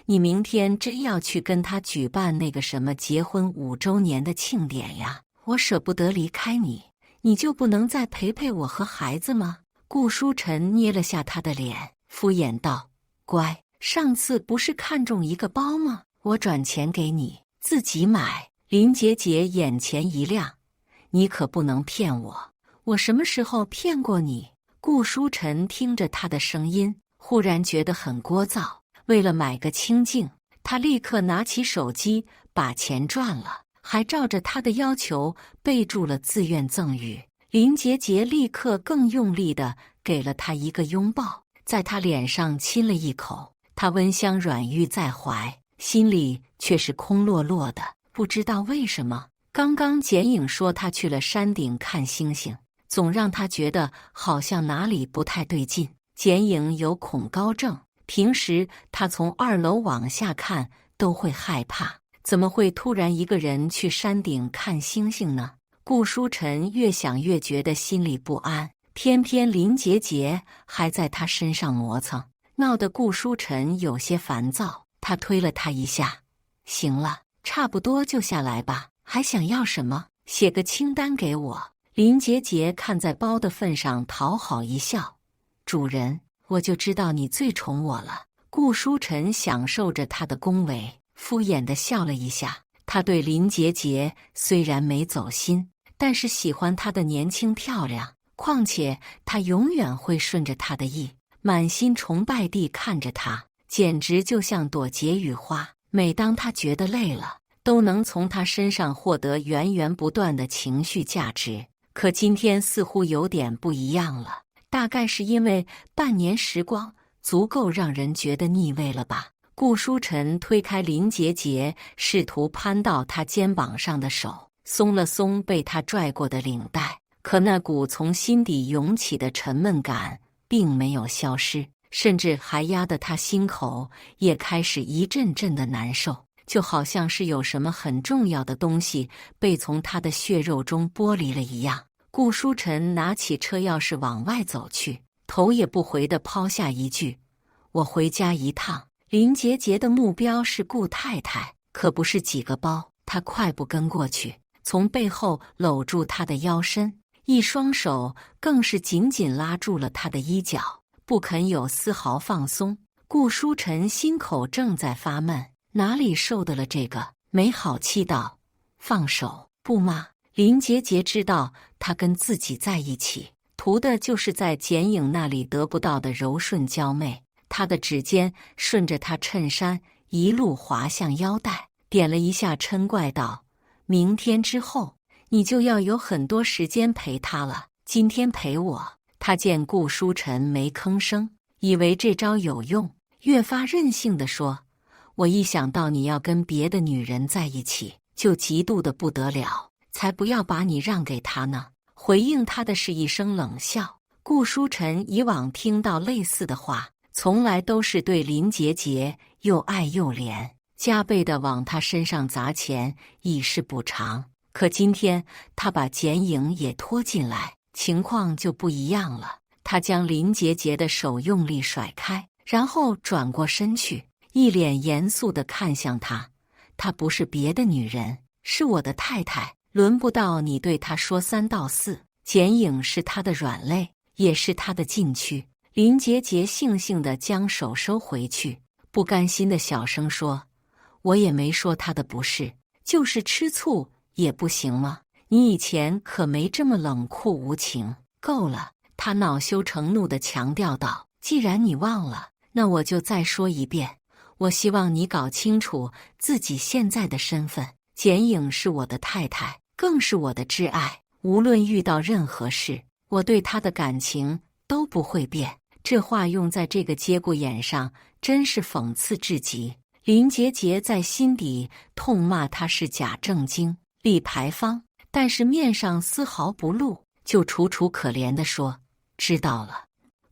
你明天真要去跟他举办那个什么结婚5周年的庆典呀？我舍不得离开你，你就不能再陪陪我和孩子吗？顾书晨捏了下他的脸，敷衍道：“乖，上次不是看中一个包吗？我转钱给你，自己买。”林杰杰眼前一亮：“你可不能骗我！我什么时候骗过你？”顾书晨听着他的声音，忽然觉得很聒噪。为了买个清净，他立刻拿起手机把钱赚了，还照着他的要求备注了自愿赠与。林杰杰立刻更用力地给了他一个拥抱，在他脸上亲了一口。他温香软玉在怀，心里却是空落落的。不知道为什么，刚刚简影说他去了山顶看星星，总让他觉得好像哪里不太对劲。简影有恐高症，平时他从2楼往下看都会害怕，怎么会突然一个人去山顶看星星呢？顾书晨越想越觉得心里不安，偏偏林杰杰还在他身上磨蹭，闹得顾书晨有些烦躁。他推了他一下：“行了，差不多就下来吧，还想要什么？写个清单给我。”林杰杰看在包的份上讨好一笑：“主人，我就知道你最宠我了。”顾书晨享受着他的恭维，敷衍地笑了一下。他对林杰杰虽然没走心，但是喜欢她的年轻漂亮，况且他永远会顺着她的意，满心崇拜地看着她，简直就像朵解语花。每当他觉得累了，都能从她身上获得源源不断的情绪价值。可今天似乎有点不一样了，大概是因为半年时光足够让人觉得腻味了吧。顾书晨推开林杰杰试图攀到他肩膀上的手，松了松被他拽过的领带，可那股从心底涌起的沉闷感并没有消失，甚至还压得他心口也开始一阵阵的难受，就好像是有什么很重要的东西被从他的血肉中剥离了一样。顾书晨拿起车钥匙往外走去，头也不回地抛下一句：“我回家一趟。”林杰杰的目标是顾太太，可不是几个包。他快步跟过去，从背后搂住她的腰身，一双手更是紧紧拉住了她的衣角，不肯有丝毫放松。顾书晨心口正在发闷，哪里受得了这个，没好气道：“放手，不吗？”林杰杰知道他跟自己在一起，图的就是在简影那里得不到的柔顺娇媚。他的指尖顺着他衬衫一路滑向腰带，点了一下嗔怪道：“明天之后你就要有很多时间陪他了，今天陪我。”他见顾书晨没吭声，以为这招有用，越发任性地说：“我一想到你要跟别的女人在一起，就嫉妒得不得了，才不要把你让给他呢。”回应他的是一声冷笑。顾书晨以往听到类似的话，从来都是对林杰杰又爱又怜，加倍地往他身上砸钱以示补偿。可今天他把简影也拖进来，情况就不一样了。他将林杰杰的手用力甩开，然后转过身去，一脸严肃地看向他：“她不是别的女人，是我的太太，轮不到你对她说三道四。”简影是他的软肋，也是他的禁区。林杰杰悻悻地将手收回去，不甘心地小声说：“我也没说他的不是，就是吃醋也不行吗？你以前可没这么冷酷无情。”“够了！”他恼羞成怒地强调道：“既然你忘了，那我就再说一遍。我希望你搞清楚自己现在的身份。简影是我的太太，更是我的挚爱。无论遇到任何事，我对她的感情都不会变。”这话用在这个节骨眼上，真是讽刺至极。林杰杰在心底痛骂他是假正经、立牌坊，但是面上丝毫不露，就楚楚可怜地说：“知道了。”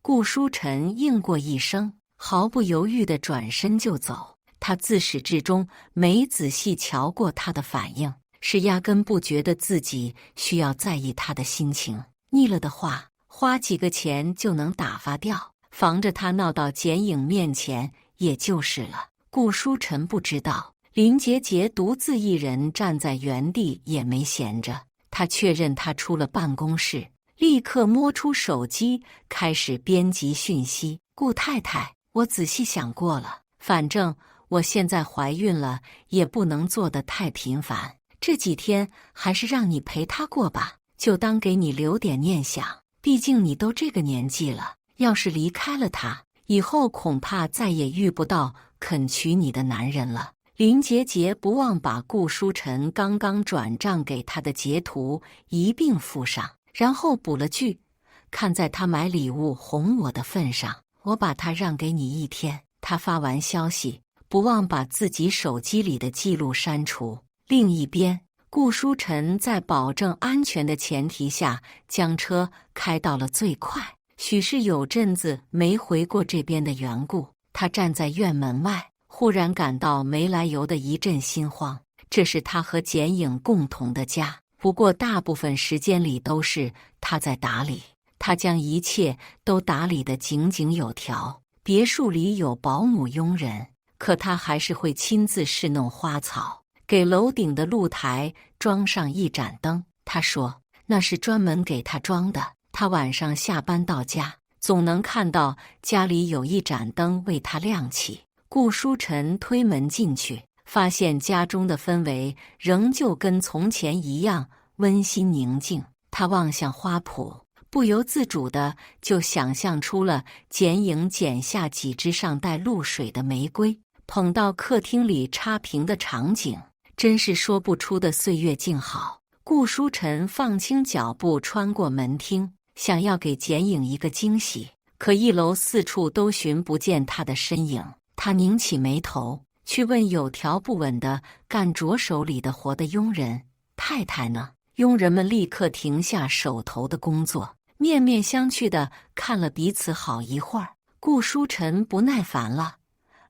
顾书晨应过一声，毫不犹豫地转身就走。他自始至终没仔细瞧过他的反应，是压根不觉得自己需要在意他的心情。腻了的话，花几个钱就能打发掉，防着他闹到简影面前也就是了。顾书晨不知道，林杰杰独自一人站在原地也没闲着，他确认他出了办公室，立刻摸出手机，开始编辑讯息。顾太太，我仔细想过了，反正我现在怀孕了，也不能做得太频繁。这几天还是让你陪她过吧，就当给你留点念想。毕竟你都这个年纪了，要是离开了他，以后恐怕再也遇不到肯娶你的男人了。林杰杰不忘把顾书晨刚刚转账给他的截图一并附上，然后补了句：看在他买礼物哄我的份上，我把他让给你一天。他发完消息，不忘把自己手机里的记录删除。另一边，顾书晨在保证安全的前提下，将车开到了最快。许是有阵子没回过这边的缘故，他站在院门外，忽然感到没来由的一阵心慌。这是他和简影共同的家，不过大部分时间里都是他在打理。他将一切都打理得井井有条。别墅里有保姆佣人，可他还是会亲自侍弄花草，给楼顶的露台装上一盏灯。他说那是专门给他装的，他晚上下班到家，总能看到家里有一盏灯为他亮起。顾书晨推门进去，发现家中的氛围仍旧跟从前一样温馨宁静。他望向花圃，不由自主地就想象出了简影剪下几枝上带露水的玫瑰，捧到客厅里插瓶的场景，真是说不出的岁月静好。顾书晨放轻脚步穿过门厅，想要给简影一个惊喜，可一楼四处都寻不见他的身影。他拧起眉头，去问有条不紊地干着手里的活的佣人：太太呢？佣人们立刻停下手头的工作，面面相觑地看了彼此好一会儿。顾书晨不耐烦了：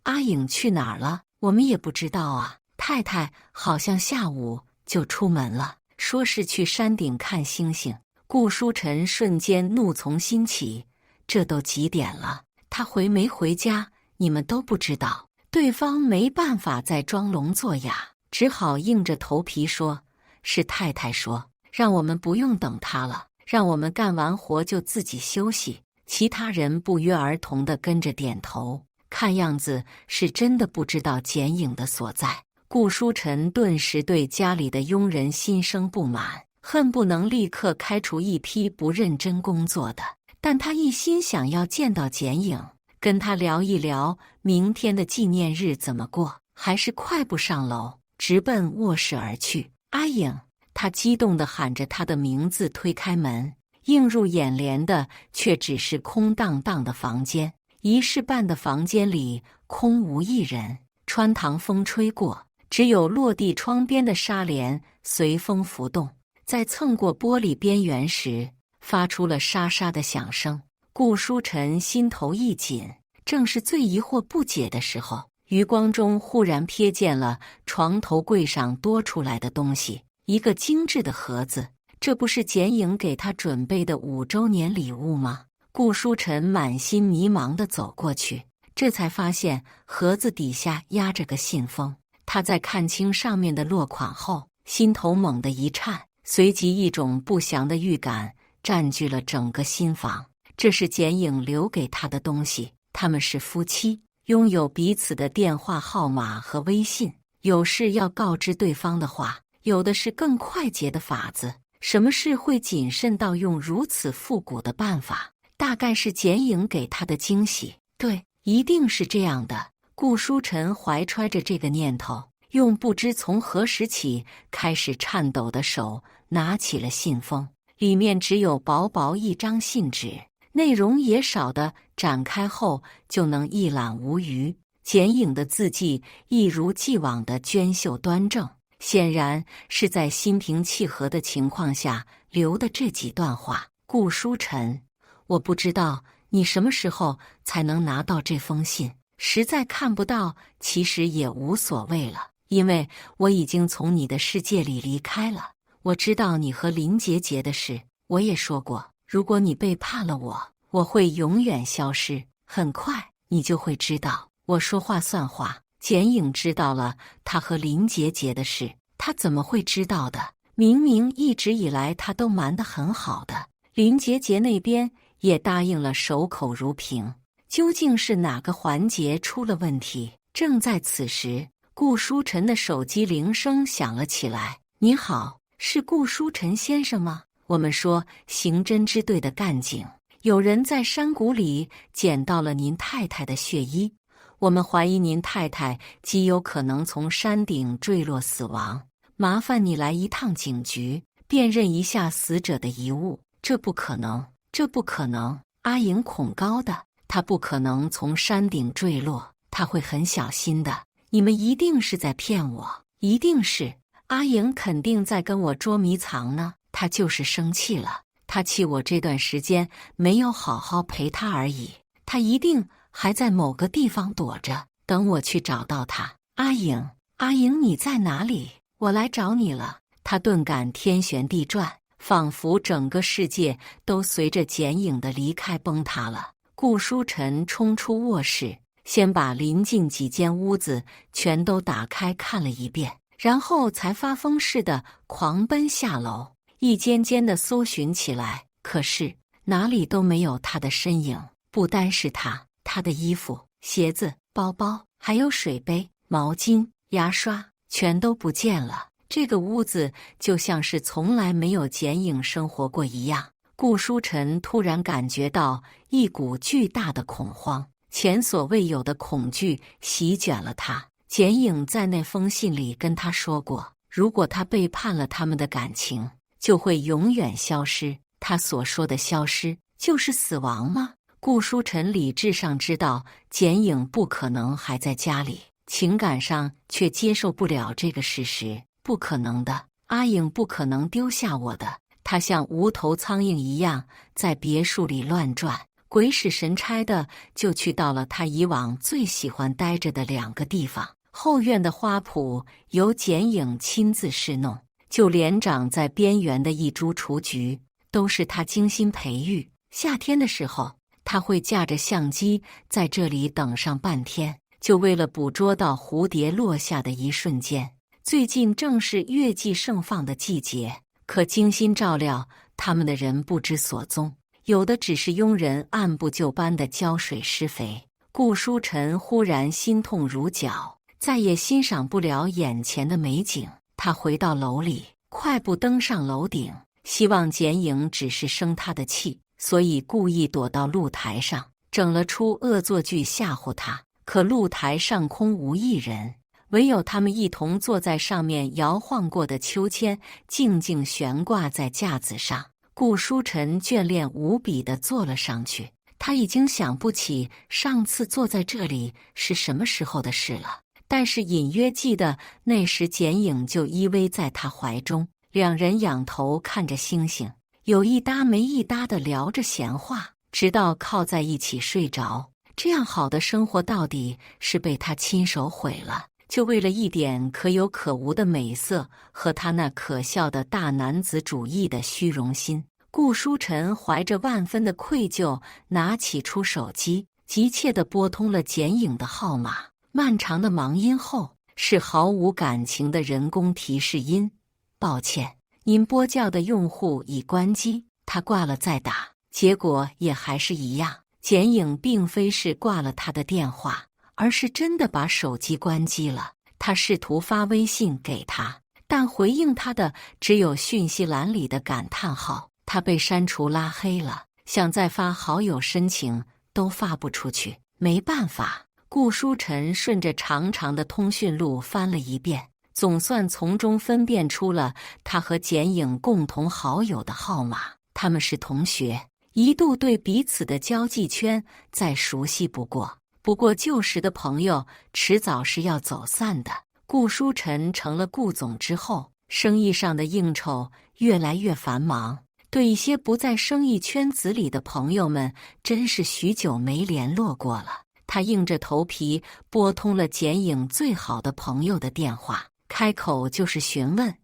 阿影去哪儿了？我们也不知道啊。太太好像下午就出门了，说是去山顶看星星。顾书晨瞬间怒从心起，这都几点了，他回没回家你们都不知道。对方没办法再装聋作哑，只好硬着头皮说：是太太说让我们不用等他了，让我们干完活就自己休息。其他人不约而同地跟着点头，看样子是真的不知道简影的所在。顾书晨顿时对家里的佣人心生不满，恨不能立刻开除一批不认真工作的。但他一心想要见到简影，跟他聊一聊明天的纪念日怎么过，还是快步上楼，直奔卧室而去。阿影，他激动地喊着他的名字，推开门，映入眼帘的却只是空荡荡的房间。一室半的房间里空无一人，穿堂风吹过，只有落地窗边的纱帘随风浮动，在蹭过玻璃边缘时发出了沙沙的响声。顾书晨心头一紧，正是最疑惑不解的时候，余光中忽然瞥见了床头柜上多出来的东西，一个精致的盒子。这不是简影给他准备的5周年礼物吗？顾书晨满心迷茫地走过去，这才发现盒子底下压着个信封。他在看清上面的落款后，心头猛地一颤，随即一种不祥的预感占据了整个心房。这是简影留给他的东西，他们是夫妻，拥有彼此的电话号码和微信，有事要告知对方的话，有的是更快捷的法子。什么事会谨慎到用如此复古的办法？大概是简影给他的惊喜。对，一定是这样的。顾书晨怀揣着这个念头，用不知从何时起开始颤抖的手拿起了信封，里面只有薄薄一张信纸，内容也少的展开后就能一览无余。简影的字迹一如既往的娟秀端正，显然是在心平气和的情况下留的这几段话。顾书晨，我不知道你什么时候才能拿到这封信，实在看不到其实也无所谓了，因为我已经从你的世界里离开了。我知道你和林杰杰的事，我也说过，如果你背叛了我，我会永远消失。很快你就会知道我说话算话。简影知道了他和林杰杰的事，他怎么会知道的？明明一直以来他都瞒得很好的。林杰杰那边也答应了，守口如瓶。究竟是哪个环节出了问题？正在此时，顾书晨的手机铃声响了起来。你好，是顾书晨先生吗？我们说刑侦支队的干警，有人在山谷里捡到了您太太的血衣，我们怀疑您太太极有可能从山顶坠落死亡，麻烦你来一趟警局，辨认一下死者的遗物。这不可能，这不可能！阿颖恐高的，她不可能从山顶坠落，她会很小心的。你们一定是在骗我，一定是。阿颖肯定在跟我捉迷藏呢，她就是生气了。她气我这段时间没有好好陪她而已，她一定还在某个地方躲着，等我去找到她。阿颖，阿颖，你在哪里？我来找你了。她顿感天旋地转，仿佛整个世界都随着剪影的离开崩塌了。顾书晨冲出卧室，先把临近几间屋子全都打开看了一遍，然后才发疯似的狂奔下楼，一间间的搜寻起来。可是哪里都没有他的身影，不单是他的衣服、鞋子、包包，还有水杯、毛巾、牙刷，全都不见了。这个屋子就像是从来没有剪影生活过一样。顾书晨突然感觉到一股巨大的恐慌，前所未有的恐惧席卷了他。剪影在那封信里跟他说过，如果他背叛了他们的感情，就会永远消失。他所说的消失，就是死亡吗？顾书晨理智上知道剪影不可能还在家里，情感上却接受不了这个事实。不可能的，阿颖不可能丢下我的。他像无头苍蝇一样在别墅里乱转，鬼使神差的就去到了他以往最喜欢待着的两个地方。后院的花圃由剪影亲自侍弄，就连长在边缘的一株雏菊都是他精心培育。夏天的时候，他会架着相机在这里等上半天，就为了捕捉到蝴蝶落下的一瞬间。最近正是月季盛放的季节，可精心照料他们的人不知所踪，有的只是佣人按部就班的浇水施肥。顾书晨忽然心痛如绞，再也欣赏不了眼前的美景。他回到楼里，快步登上楼顶，希望剪影只是生他的气，所以故意躲到露台上，整了出恶作剧吓唬他。可露台上空无一人，唯有他们一同坐在上面摇晃过的秋千静静悬挂在架子上。顾书晨眷恋无比地坐了上去，他已经想不起上次坐在这里是什么时候的事了，但是隐约记得那时剪影就依偎在他怀中，两人仰头看着星星，有一搭没一搭地聊着闲话，直到靠在一起睡着。这样好的生活到底是被他亲手毁了，就为了一点可有可无的美色和他那可笑的大男子主义的虚荣心。顾书晨怀着万分的愧疚，拿起出手机，急切地拨通了剪影的号码。漫长的忙音后，是毫无感情的人工提示音：抱歉，您拨叫的用户已关机。他挂了再打，结果也还是一样。剪影并非是挂了他的电话，而是真的把手机关机了。他试图发微信给他，但回应他的只有讯息栏里的感叹号。他被删除拉黑了，想再发好友申请都发不出去。没办法，顾书晨顺着长长的通讯录翻了一遍，总算从中分辨出了他和剪影共同好友的号码。他们是同学，一度对彼此的交际圈再熟悉不过。不过旧时的朋友迟早是要走散的。顾书晨成了顾总之后，生意上的应酬越来越繁忙，对一些不在生意圈子里的朋友们真是许久没联络过了。他硬着头皮拨通了剪影最好的朋友的电话，开口就是询问：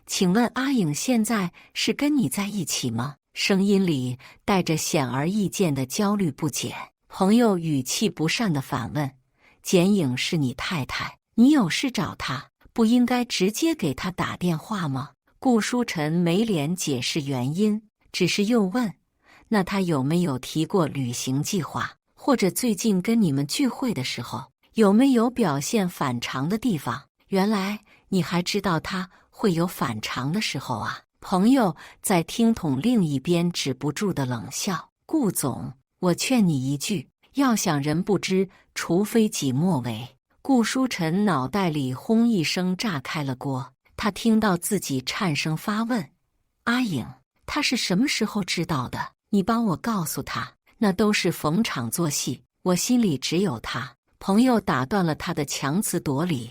请问阿颖现在是跟你在一起吗？声音里带着显而易见的焦虑不解。朋友语气不善地反问：剪影是你太太，你有事找她，不应该直接给她打电话吗？顾书晨没脸解释原因，只是又问：那他有没有提过旅行计划，或者最近跟你们聚会的时候，有没有表现反常的地方？原来你还知道他会有反常的时候啊！朋友在听筒另一边止不住的冷笑。顾总，我劝你一句，要想人不知，除非己莫为。顾书晨脑袋里轰一声炸开了锅，他听到自己颤声发问：阿颖，他是什么时候知道的？你帮我告诉他，那都是逢场作戏，我心里只有他。朋友打断了他的强词夺理：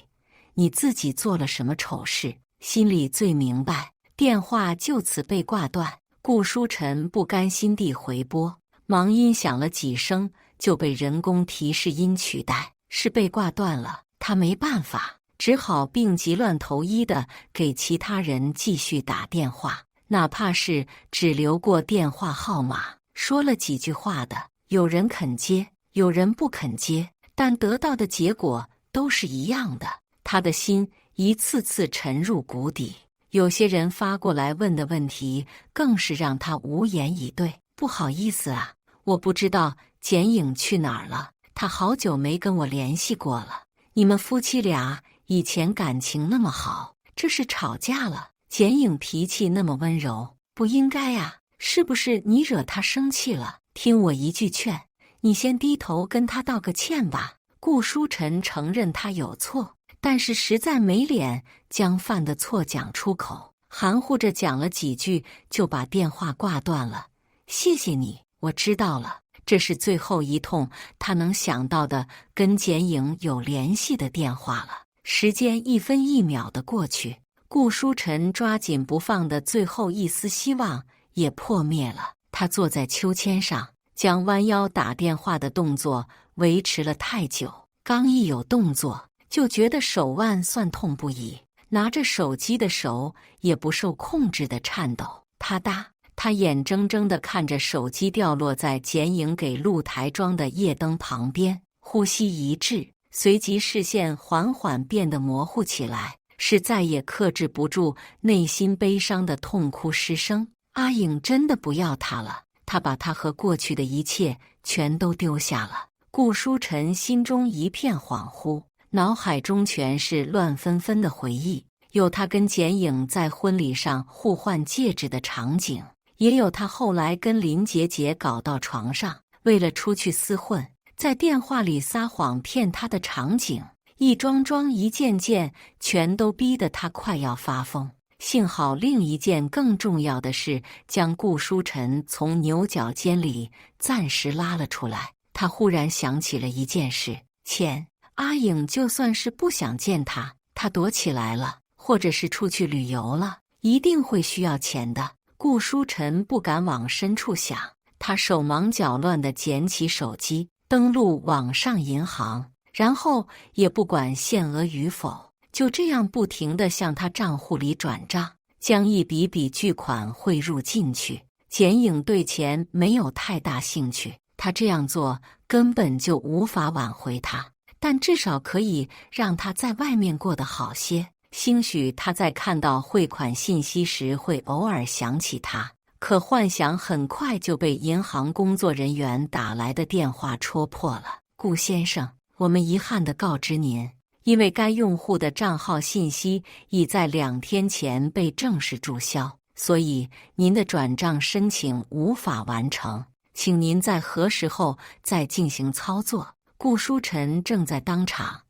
你自己做了什么丑事，心里最明白。电话就此被挂断。顾书晨不甘心地回拨，忙音响了几声，就被人工提示音取代，是被挂断了。他没办法，只好病急乱投医的给其他人继续打电话，哪怕是只留过电话号码，说了几句话的，有人肯接，有人不肯接，但得到的结果都是一样的。他的心一次次沉入谷底。有些人发过来问的问题，更是让他无言以对。不好意思啊，我不知道简颖去哪儿了，她好久没跟我联系过了。你们夫妻俩以前感情那么好，这是吵架了？简颖脾气那么温柔，不应该啊，是不是你惹她生气了？听我一句劝，你先低头跟她道个歉吧。顾书晨承认他有错，但是实在没脸将犯的错讲出口，含糊着讲了几句就把电话挂断了。谢谢你，我知道了。这是最后一通他能想到的跟简颖有联系的电话了。时间一分一秒的过去，顾书晨抓紧不放的最后一丝希望也破灭了。他坐在秋千上，将弯腰打电话的动作维持了太久，刚一有动作就觉得手腕酸痛不已，拿着手机的手也不受控制的颤抖。啪嗒，他眼睁睁地看着手机掉落在简颖给露台装的夜灯旁边，呼吸一滞，随即视线缓缓变得模糊起来，是再也克制不住内心悲伤的痛哭失声。阿颖真的不要他了，他把他和过去的一切全都丢下了。顾书晨心中一片恍惚，脑海中全是乱纷纷的回忆，有他跟简颖在婚礼上互换戒指的场景，也有他后来跟林杰杰搞到床上，为了出去厮混，在电话里撒谎骗他的场景，一桩桩一件件，全都逼得他快要发疯。幸好另一件更重要的事将顾书晨从牛角尖里暂时拉了出来。他忽然想起了一件事，钱。阿颖就算是不想见他，他躲起来了，或者是出去旅游了，一定会需要钱的。顾书晨不敢往深处想，他手忙脚乱地捡起手机，登录网上银行，然后也不管限额与否，就这样不停地向他账户里转账，将一笔笔巨款汇入进去。简颖对钱没有太大兴趣，他这样做根本就无法挽回他，但至少可以让他在外面过得好些。兴许他在看到汇款信息时会偶尔想起他，可幻想很快就被银行工作人员打来的电话戳破了。顾先生，我们遗憾地告知您，因为该用户的账号信息已在2天前被正式注销，所以您的转账申请无法完成，请您在何时后再进行操作。顾书晨正在当场，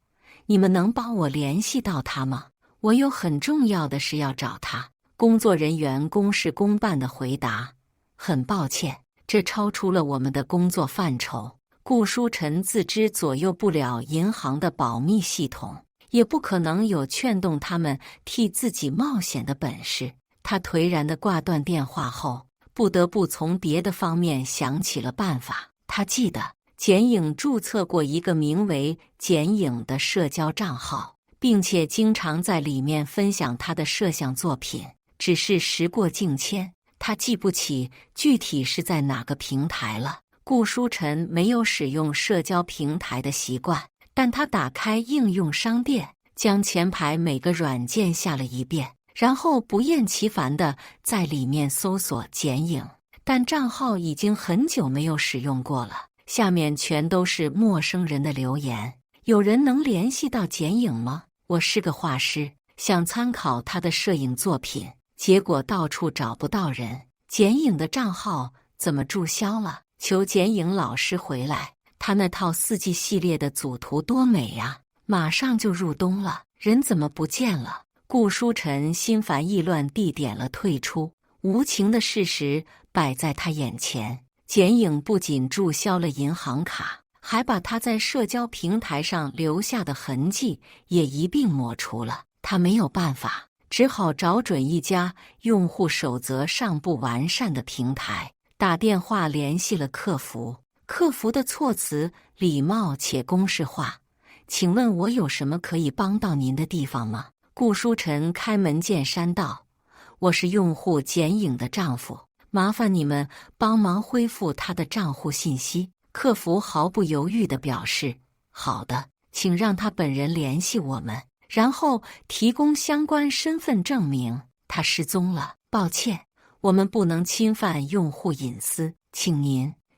你们能帮我联系到他吗？我有很重要的事要找他。工作人员公事公办地回答，很抱歉，这超出了我们的工作范畴。顾书晨自知左右不了银行的保密系统，也不可能有劝动他们替自己冒险的本事。他颓然地挂断电话后，不得不从别的方面想起了办法。他记得简颖注册过一个名为简颖的社交账号，并且经常在里面分享他的摄像作品，只是时过境迁，他记不起具体是在哪个平台了。顾书晨没有使用社交平台的习惯，但他打开应用商店，将前排每个软件下了一遍，然后不厌其烦地在里面搜索剪影，但账号已经很久没有使用过了，下面全都是陌生人的留言。有人能联系到剪影吗？我是个画师，想参考他的摄影作品，结果到处找不到人。剪影的账号怎么注销了？求剪影老师回来，他那套四季系列的组图多美呀！马上就入冬了，人怎么不见了？顾书晨心烦意乱地点了退出。无情的事实摆在他眼前，剪影不仅注销了银行卡，还把他在社交平台上留下的痕迹也一并抹除了。他没有办法，只好找准一家用户守则尚不完善的平台，打电话联系了客服。客服的措辞礼貌且公式化，请问我有什么可以帮到您的地方吗？顾书晨开门见山道，我是用户剪影的丈夫，麻烦你们帮忙恢复他的账户信息。客服毫不犹豫地表示，好的，请让他本人联系我们，然后提供相关身份证明。他失踪了，抱歉，我们不能侵犯用户隐私，请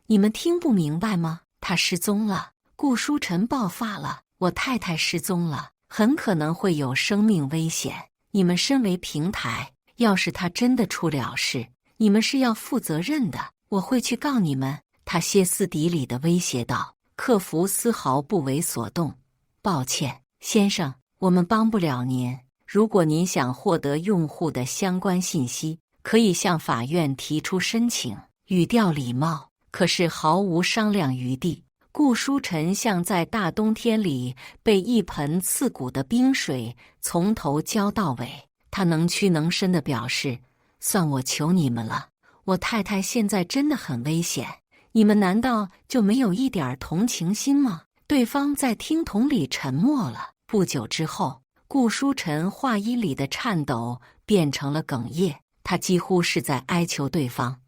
你们听不明白吗？他失踪了。顾书晨爆发了，我太太失踪了，很可能会有生命危险。你们身为平台，要是他真的出了事，你们是要负责任的，我会去告你们。他歇斯底里地威胁道。客服丝毫不为所动，抱歉，先生，我们帮不了您。如果您想获得用户的相关信息，可以向法院提出申请。语调礼貌，可是毫无商量余地。顾书晨像在大冬天里被一盆刺骨的冰水从头浇到尾，他能屈能伸地表示，算我求你们了，我太太现在真的很危险，你们难道就没有一点同情心吗？对方在听筒里沉默了。不久之后，顾书晨话音里的颤抖变成了哽咽，他几乎是在哀求对方，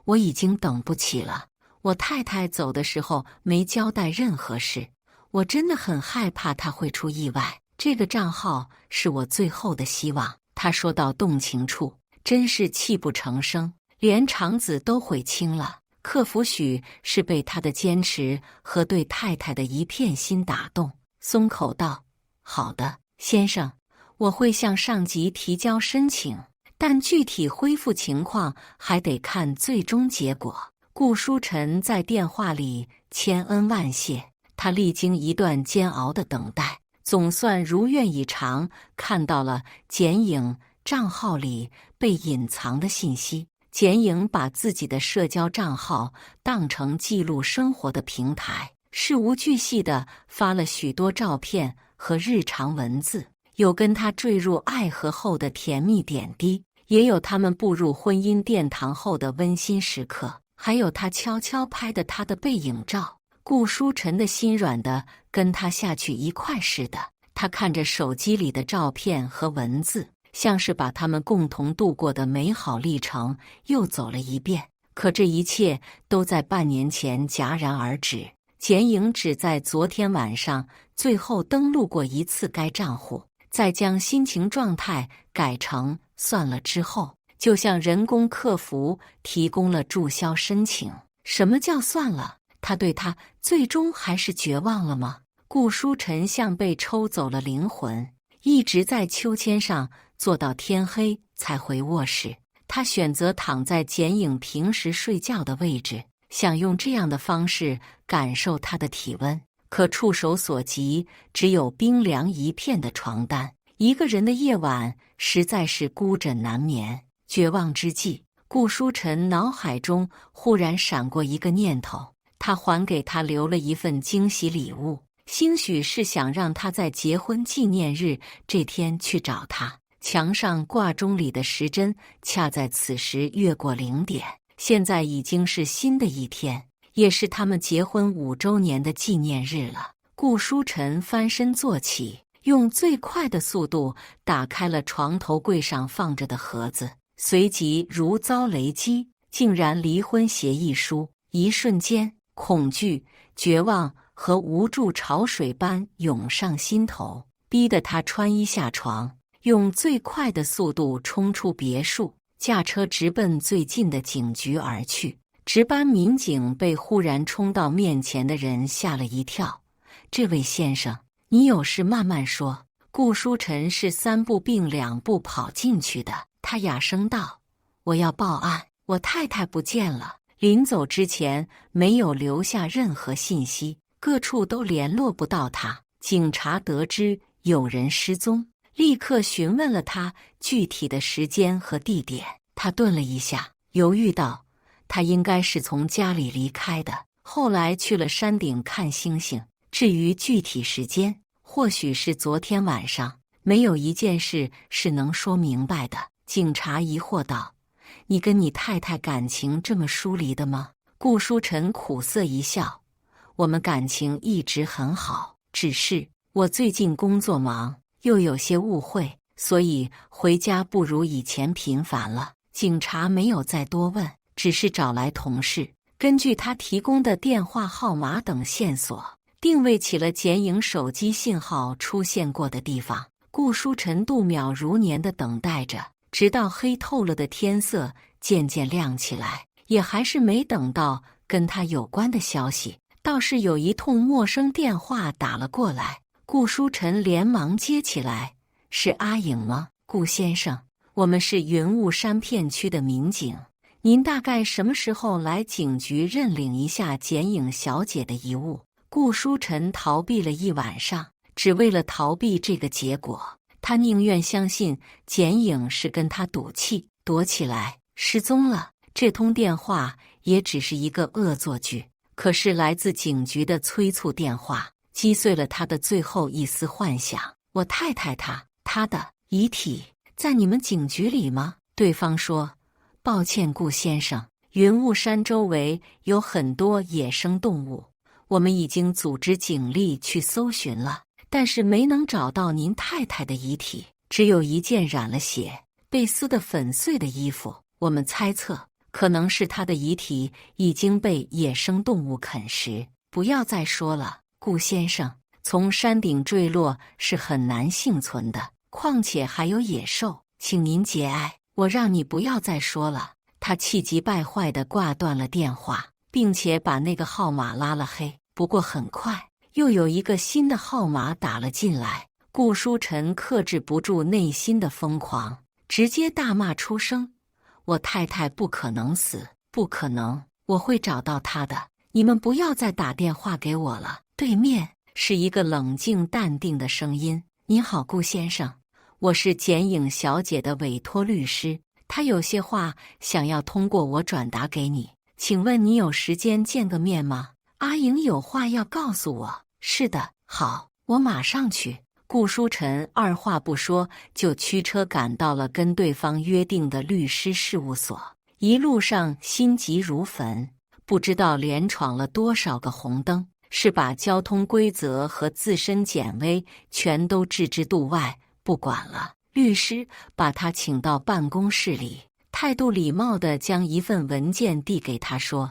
我已经等不起了，我太太走的时候没交代任何事，我真的很害怕她会出意外，这个账号是我最后的希望。他说到动情处，真是泣不成声，连肠子都悔青了。客服许是被他的坚持和对太太的一片心打动，松口道，好的，先生，我会向上级提交申请，但具体恢复情况还得看最终结果。顾书晨在电话里千恩万谢，他历经一段煎熬的等待，总算如愿以偿看到了剪影账号里被隐藏的信息。剪影把自己的社交账号当成记录生活的平台，事无巨细地发了许多照片和日常文字，有跟他坠入爱河后的甜蜜点滴，也有他们步入婚姻殿堂后的温馨时刻，还有他悄悄拍的他的背影照。顾书晨的心软的跟他下去一块似的，他看着手机里的照片和文字，像是把他们共同度过的美好历程又走了一遍。可这一切都在半年前戛然而止。剪影只在昨天晚上最后登录过一次该账户，在将心情状态改成算了之后，就向人工客服提供了注销申请。什么叫算了？他对他最终还是绝望了吗？顾书晨像被抽走了灵魂，一直在秋千上坐到天黑才回卧室。他选择躺在剪影平时睡觉的位置，想用这样的方式感受他的体温，可触手所及只有冰凉一片的床单。一个人的夜晚实在是孤枕难眠。绝望之际，顾书晨脑海中忽然闪过一个念头，他还给他留了一份惊喜礼物，兴许是想让他在结婚纪念日这天去找他。墙上挂钟里的时针恰在此时越过0点，现在已经是新的一天，也是他们结婚5周年的纪念日了。顾书晨翻身坐起，用最快的速度打开了床头柜上放着的盒子，随即如遭雷击，竟然离婚协议书。一瞬间，恐惧、绝望和无助潮水般涌上心头，逼得他穿衣下床，用最快的速度冲出别墅，驾车直奔最近的警局而去。值班民警被忽然冲到面前的人吓了一跳。这位先生，你有事慢慢说。顾书晨是3步并2步跑进去的，他哑声道：“我要报案，我太太不见了。”临走之前没有留下任何信息，各处都联络不到他。警察得知有人失踪，立刻询问了他具体的时间和地点。他顿了一下，犹豫道：“他应该是从家里离开的，后来去了山顶看星星。至于具体时间，或许是昨天晚上。没有一件事是能说明白的。”警察疑惑道：“你跟你太太感情这么疏离的吗？”顾书晨苦涩一笑：“我们感情一直很好，只是我最近工作忙，又有些误会，所以回家不如以前频繁了。”警察没有再多问，只是找来同事，根据他提供的电话号码等线索，定位起了剪影手机信号出现过的地方。顾书晨度秒如年地等待着，直到黑透了的天色渐渐亮起来，也还是没等到跟他有关的消息。倒是有一通陌生电话打了过来，顾书晨连忙接起来：“是阿颖吗？顾先生，我们是云雾山片区的民警，您大概什么时候来警局认领一下剪影小姐的遗物？”顾书晨逃避了一晚上，只为了逃避这个结果。他宁愿相信剪影是跟他赌气，躲起来失踪了。这通电话也只是一个恶作剧，可是来自警局的催促电话击碎了他的最后一丝幻想。“我太太她的遗体在你们警局里吗？”对方说：“抱歉，顾先生，云雾山周围有很多野生动物，我们已经组织警力去搜寻了，但是没能找到您太太的遗体，只有一件染了血、被撕得粉碎的衣服。我们猜测，可能是她的遗体已经被野生动物啃食。不要再说了，顾先生，从山顶坠落是很难幸存的，况且还有野兽，请您节哀。我让你不要再说了。”他气急败坏地挂断了电话，并且把那个号码拉了黑。不过很快又有一个新的号码打了进来，顾书晨克制不住内心的疯狂，直接大骂出声：“我太太不可能死，不可能，我会找到她的，你们不要再打电话给我了。”对面是一个冷静淡定的声音：“您好，顾先生，我是剪影小姐的委托律师，她有些话想要通过我转达给你，请问你有时间见个面吗？阿颖有话要告诉我。”“是的，好，我马上去。”顾书晨二话不说就驱车赶到了跟对方约定的律师事务所，一路上心急如焚，不知道连闯了多少个红灯，是把交通规则和自身简危全都置之度外，不管了。律师把他请到办公室里，态度礼貌地将一份文件递给他，说：“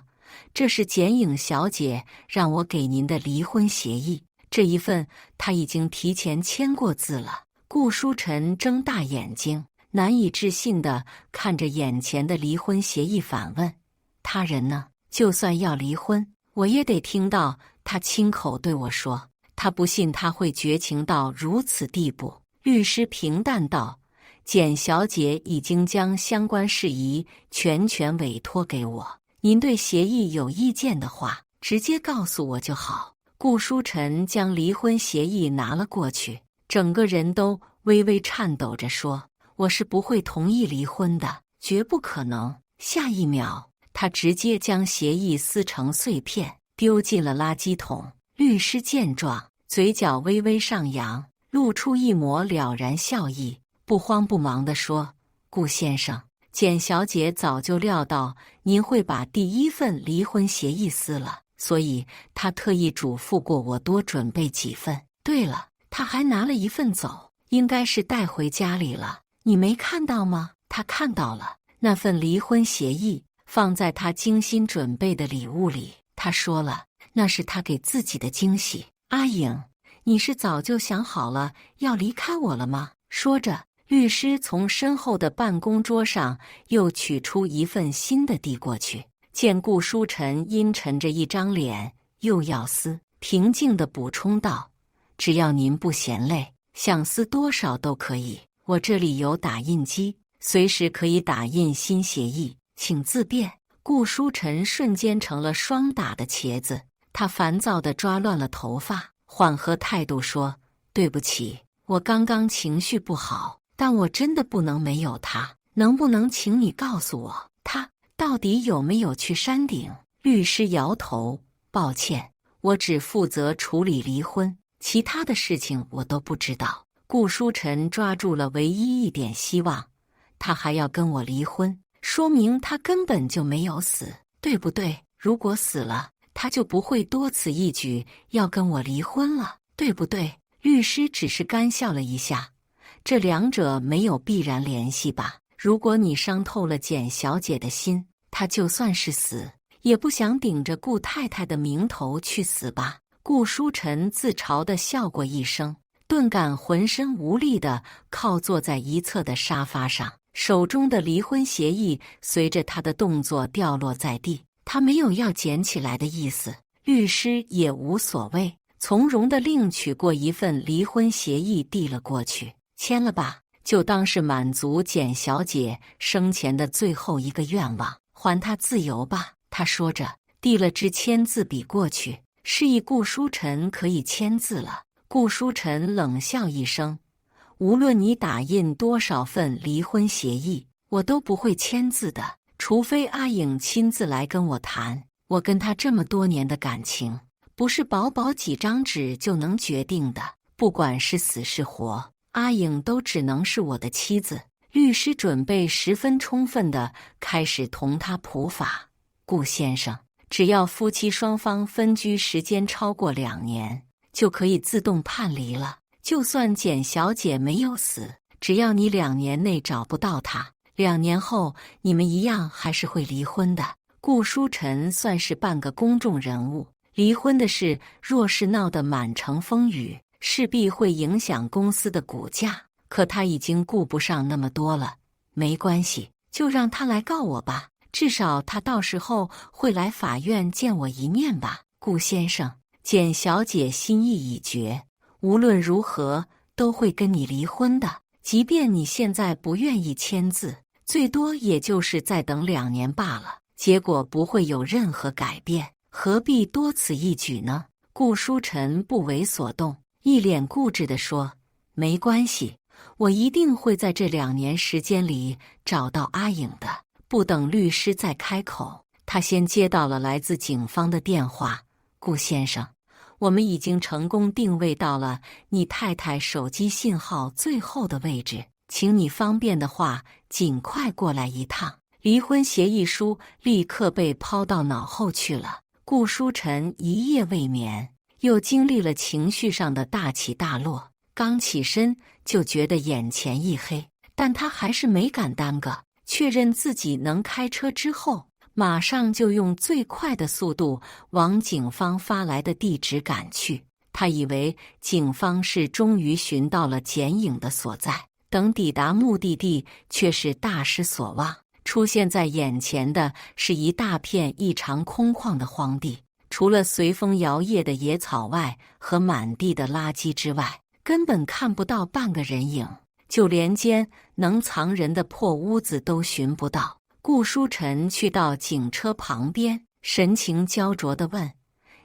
这是剪影小姐让我给您的离婚协议。”这一份他已经提前签过字了。顾书晨睁大眼睛，难以置信地看着眼前的离婚协议，反问：“他人呢？就算要离婚，我也得听到他亲口对我说。他不信他会绝情到如此地步。”律师平淡道：“简小姐已经将相关事宜全权委托给我，您对协议有意见的话，直接告诉我就好。”顾书晨将离婚协议拿了过去，整个人都微微颤抖着说：“我是不会同意离婚的，绝不可能。”下一秒，他直接将协议撕成碎片，丢进了垃圾桶。律师见状，嘴角微微上扬，露出一抹了然笑意，不慌不忙地说：“顾先生，简小姐早就料到您会把第一份离婚协议撕了，所以他特意嘱咐过我多准备几份。对了，他还拿了一份走，应该是带回家里了。你没看到吗？”他看到了，那份离婚协议放在他精心准备的礼物里。他说了，那是他给自己的惊喜。“阿颖，你是早就想好了要离开我了吗？”说着，律师从身后的办公桌上又取出一份新的递过去，见顾书晨阴沉着一张脸，又要撕，平静地补充道：“只要您不嫌累，想撕多少都可以。我这里有打印机，随时可以打印新协议，请自便。”顾书晨瞬间成了霜打的茄子，他烦躁地抓乱了头发，缓和态度说：“对不起，我刚刚情绪不好，但我真的不能没有他。能不能请你告诉我，他到底有没有去山顶？”律师摇头：“抱歉，我只负责处理离婚，其他的事情我都不知道。”顾书晨抓住了唯一一点希望，他还要跟我离婚，说明他根本就没有死，对不对？如果死了，他就不会多此一举要跟我离婚了，对不对？律师只是干笑了一下，这两者没有必然联系吧？如果你伤透了简小姐的心，她就算是死，也不想顶着顾太太的名头去死吧？顾书晨自嘲地笑过一声，顿感浑身无力地靠坐在一侧的沙发上，手中的离婚协议随着他的动作掉落在地。他没有要捡起来的意思，律师也无所谓，从容地另取过一份离婚协议递了过去，签了吧，就当是满足简小姐生前的最后一个愿望，还她自由吧。他说着，递了支签字笔过去，示意顾书晨可以签字了。顾书晨冷笑一声：“无论你打印多少份离婚协议，我都不会签字的，除非阿颖亲自来跟我谈。我跟她这么多年的感情，不是薄薄几张纸就能决定的。不管是死是活，阿颖都只能是我的妻子。”律师准备十分充分地开始同他普法：“顾先生，只要夫妻双方分居时间超过2年，就可以自动判离了。就算简小姐没有死，只要你2年内找不到她，2年后你们一样还是会离婚的。”顾书晨算是半个公众人物，离婚的事若是闹得满城风雨，势必会影响公司的股价。可他已经顾不上那么多了，没关系，就让他来告我吧，至少他到时候会来法院见我一面吧。顾先生，简小姐心意已决，无论如何都会跟你离婚的，即便你现在不愿意签字，最多也就是再等2年罢了，结果不会有任何改变，何必多此一举呢？顾书晨不为所动，一脸固执地说：“没关系，我一定会在这2年时间里找到阿颖的。”不等律师再开口，他先接到了来自警方的电话：“顾先生，我们已经成功定位到了你太太手机信号最后的位置，请你方便的话尽快过来一趟。”离婚协议书立刻被抛到脑后去了。顾书晨一夜未眠，又经历了情绪上的大起大落，刚起身就觉得眼前一黑，但他还是没敢耽搁。确认自己能开车之后，马上就用最快的速度往警方发来的地址赶去。他以为警方是终于寻到了简颖的所在，等抵达目的地却是大失所望。出现在眼前的是一大片异常空旷的荒地，除了随风摇曳的野草外和满地的垃圾之外，根本看不到半个人影，就连间能藏人的破屋子都寻不到。顾书晨去到警车旁边，神情焦灼地问：“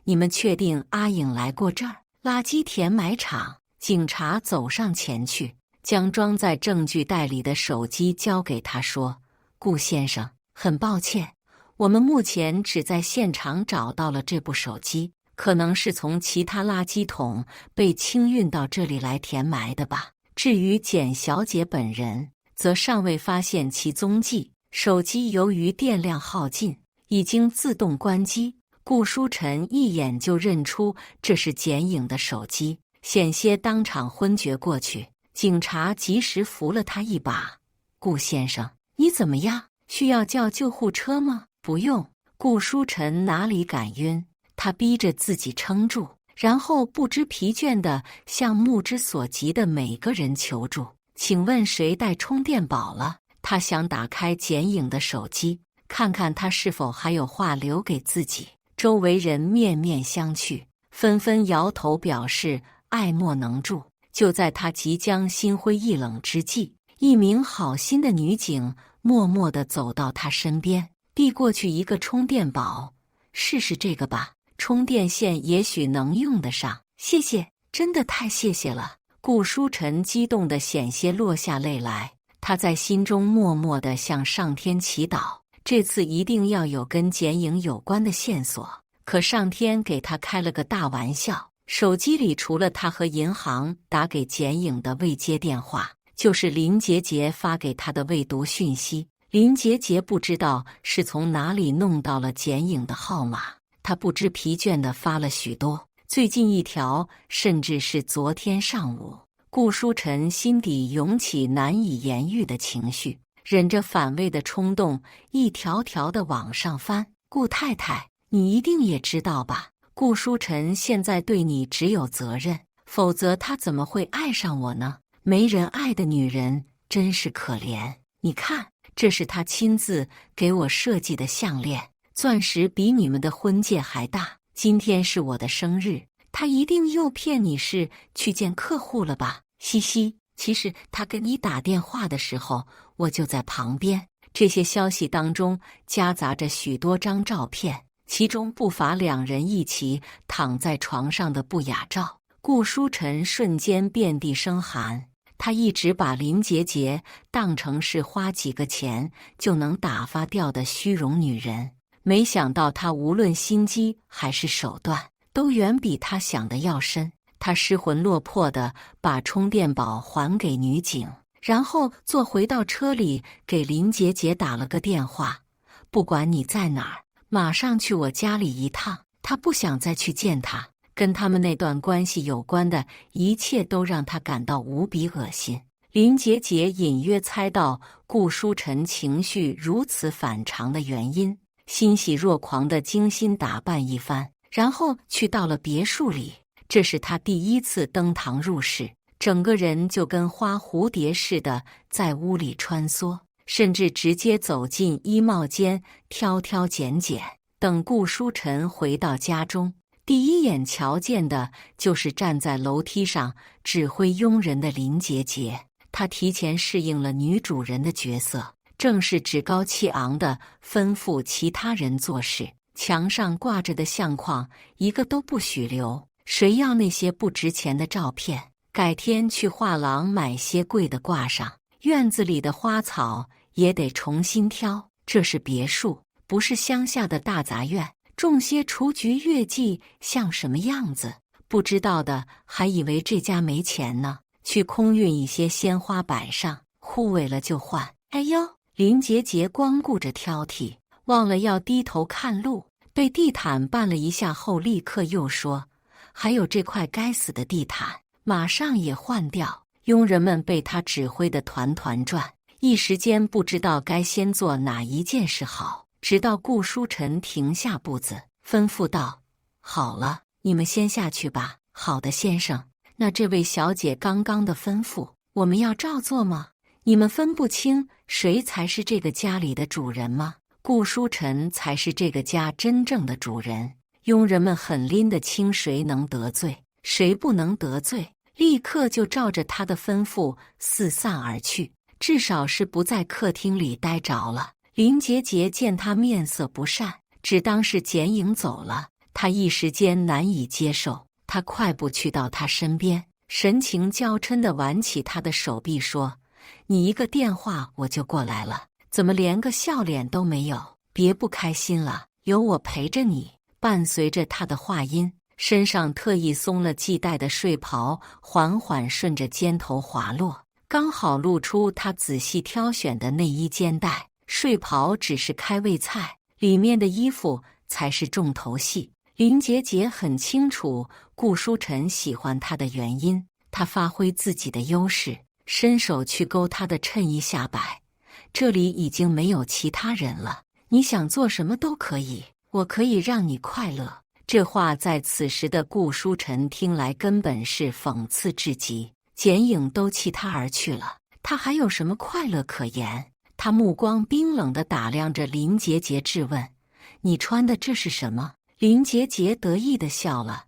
你们确定阿颖来过这儿？”垃圾填埋场。警察走上前去，将装在证据袋里的手机交给他，说：“顾先生，很抱歉，我们目前只在现场找到了这部手机，可能是从其他垃圾桶被清运到这里来填埋的吧。至于简小姐本人，则尚未发现其踪迹。手机由于电量耗尽，已经自动关机。”顾书晨一眼就认出这是简颖的手机，险些当场昏厥过去。警察及时扶了他一把：“顾先生，你怎么样？需要叫救护车吗？”“不用。”顾书晨哪里敢晕，他逼着自己撑住，然后不知疲倦地向目之所及的每个人求助。请问谁带充电宝了？他想打开简影的手机，看看他是否还有话留给自己。周围人面面相觑，纷纷摇头表示爱莫能助。就在他即将心灰意冷之际，一名好心的女警默默地走到他身边，递过去一个充电宝：“试试这个吧，充电线也许能用得上。”“谢谢，真的太谢谢了。”顾书晨激动得险些落下泪来，他在心中默默地向上天祈祷，这次一定要有跟简影有关的线索。可上天给他开了个大玩笑，手机里除了他和银行打给简影的未接电话，就是林杰杰发给他的未读讯息。林杰杰不知道是从哪里弄到了简影的号码，他不知疲倦地发了许多，最近一条甚至是昨天上午。顾书晨心底涌起难以言喻的情绪，忍着反胃的冲动，一条条地往上翻。顾太太，你一定也知道吧？顾书晨现在对你只有责任，否则他怎么会爱上我呢？没人爱的女人真是可怜。你看，这是他亲自给我设计的项链，钻石比你们的婚戒还大。今天是我的生日，他一定又骗你是去见客户了吧？嘻嘻，其实他跟你打电话的时候，我就在旁边。这些消息当中夹杂着许多张照片，其中不乏两人一起躺在床上的不雅照。顾书晨瞬间遍地生寒，他一直把林杰杰当成是花几个钱就能打发掉的虚荣女人，没想到她无论心机还是手段，都远比他想的要深。他失魂落魄地把充电宝还给女警，然后坐回到车里给林杰杰打了个电话：“不管你在哪儿，马上去我家里一趟。”他不想再去见他，跟他们那段关系有关的一切都让他感到无比恶心。林杰杰隐约猜到顾书晨情绪如此反常的原因，欣喜若狂地精心打扮一番，然后去到了别墅里。这是他第一次登堂入室，整个人就跟花蝴蝶似的在屋里穿梭，甚至直接走进衣帽间挑挑拣拣。等顾书晨回到家中，第一眼瞧见的就是站在楼梯上指挥佣人的林杰杰。他提前适应了女主人的角色，正是趾高气昂地吩咐其他人做事。墙上挂着的相框一个都不许留，谁要那些不值钱的照片，改天去画廊买些贵的挂上。院子里的花草也得重新挑，这是别墅，不是乡下的大杂院，种些雏菊月季像什么样子？不知道的还以为这家没钱呢。去空运一些鲜花摆上，枯萎了就换。哎呦，林杰杰光顾着挑剔，忘了要低头看路，对地毯绊了一下后，立刻又说：“还有这块该死的地毯，马上也换掉。”佣人们被他指挥得团团转，一时间不知道该先做哪一件事好。直到顾书晨停下步子，吩咐道：“好了，你们先下去吧。”“好的，先生。”“那这位小姐刚刚的吩咐，我们要照做吗？你们分不清谁才是这个家里的主人吗？”顾书晨才是这个家真正的主人。佣人们很拎得清谁能得罪，谁不能得罪，立刻就照着他的吩咐四散而去，至少是不在客厅里待着了。林杰杰见他面色不善，只当是简影走了，他一时间难以接受。他快步去到他身边，神情娇嗔地挽起他的手臂说：“你一个电话我就过来了，怎么连个笑脸都没有？别不开心了，有我陪着你。”伴随着他的话音，身上特意松了系带的睡袍缓缓顺着肩头滑落，刚好露出他仔细挑选的内衣肩带。睡袍只是开胃菜，里面的衣服才是重头戏。林杰杰很清楚顾书晨喜欢他的原因，他发挥自己的优势，伸手去勾他的衬衣下摆。这里已经没有其他人了，你想做什么都可以，我可以让你快乐。这话在此时的顾书晨听来根本是讽刺至极，简影都弃他而去了，他还有什么快乐可言？他目光冰冷地打量着林杰杰，质问：“你穿的这是什么？”林杰杰得意地笑了：“